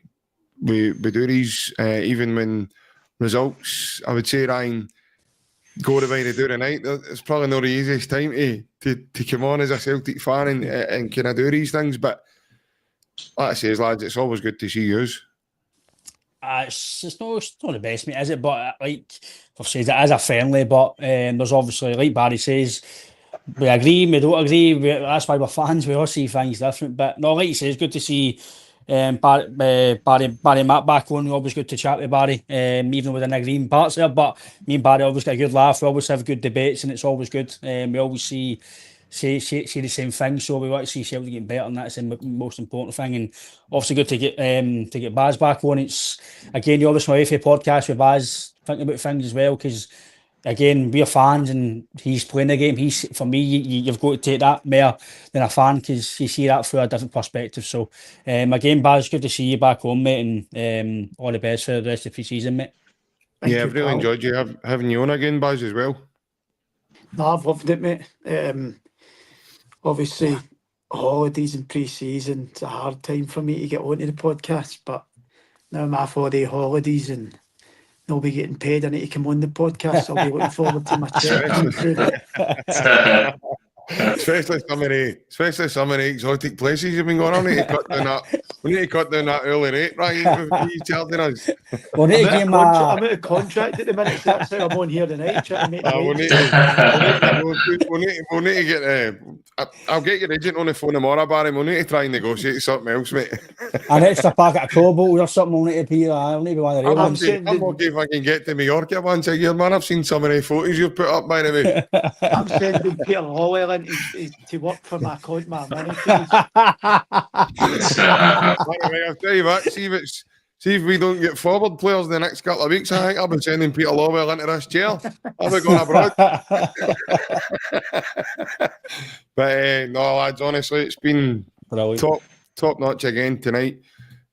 we do these, even when results, I would say, Ryan, go the way they do tonight. It's probably not the easiest time to come on as a Celtic fan and kind of do these things. But like I say, lads, it's always good to see yous. It's not the best, mate, is it? But like I've said, it is a friendly. But there's obviously, like Barry says, we agree, we don't agree. That's why we're fans. We all see things different. But no, like you say, it's good to see Barry Mack back on. Always good to chat with Barry, even with the agreeing parts there. But me and Barry always get a good laugh. We always have good debates, and it's always good. We always see the same thing. So we want to see Celtic getting better, and that's the most important thing. And obviously good to get Baz back on. It's again, you always know FA podcast with Baz thinking about things as well, because again, we're fans and he's playing the game. For me, you've got to take that more than a fan, because you see that through a different perspective. So, again, Baz, good to see you back home, mate, and all the best for the rest of the season, mate. I've really enjoyed having you on again, Baz, as well. No, I've loved it, mate. Obviously, holidays and pre-season, it's a hard time for me to get onto the podcast, but now I'm off all day holidays and nobody getting paid. I need to come on the podcast. So I'll be looking forward to my check coming through. Especially some of the exotic places you've been going on. We need to cut down that early rate, right? You charging us. We'll need to give him a... I'm out of contract at the minute, so that's how I'm on here tonight trying to make the We'll need to get. I'll get your agent on the phone tomorrow, Barry. We'll need to try and negotiate something else, mate. an extra packet of cobalt or something. We'll need to be. I'll need to be one of the real ones. I'm lucky if I can get to Mallorca once a year, man. I've seen some of the photos you've put up, by the way. I'm sending Peter Hallwell in to work for my money. Anyway, I'll tell you what, see if we don't get forward players in the next couple of weeks, I think I'll be sending Peter Lawwell into this chair. I'll be going abroad. But no, lads, honestly, it's been top notch again tonight.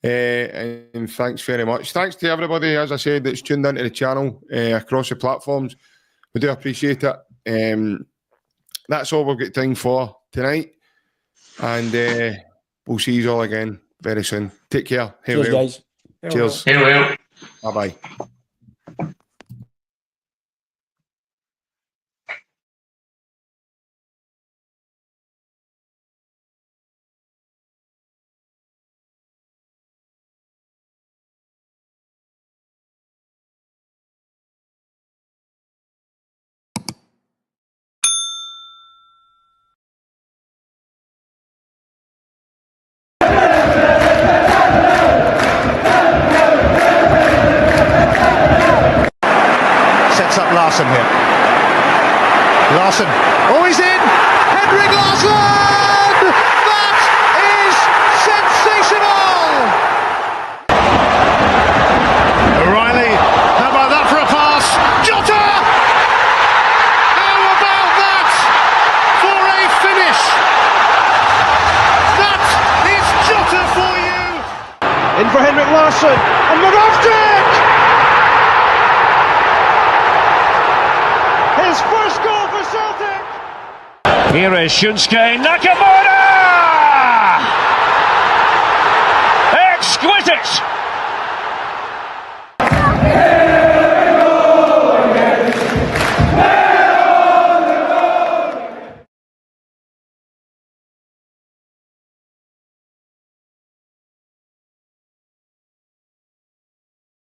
And thanks very much. Thanks to everybody, as I said, that's tuned into the channel across the platforms. We do appreciate it. That's all we've got time for tonight. And we'll see you all again very soon. Take care. Hey, cheers, guys. Cheers. Hey, well. Bye-bye. Sets up Larsson here. Larsson. Oh, he's in! Henrik Larsson! That is sensational! O'Reilly, how about that for a pass? Jota! How about that for a finish? That is Jota for you! In for Henrik Larsson, and Moravcik! His first goal for Celtic! Here is Shunsuke Nakamura! Exquisite!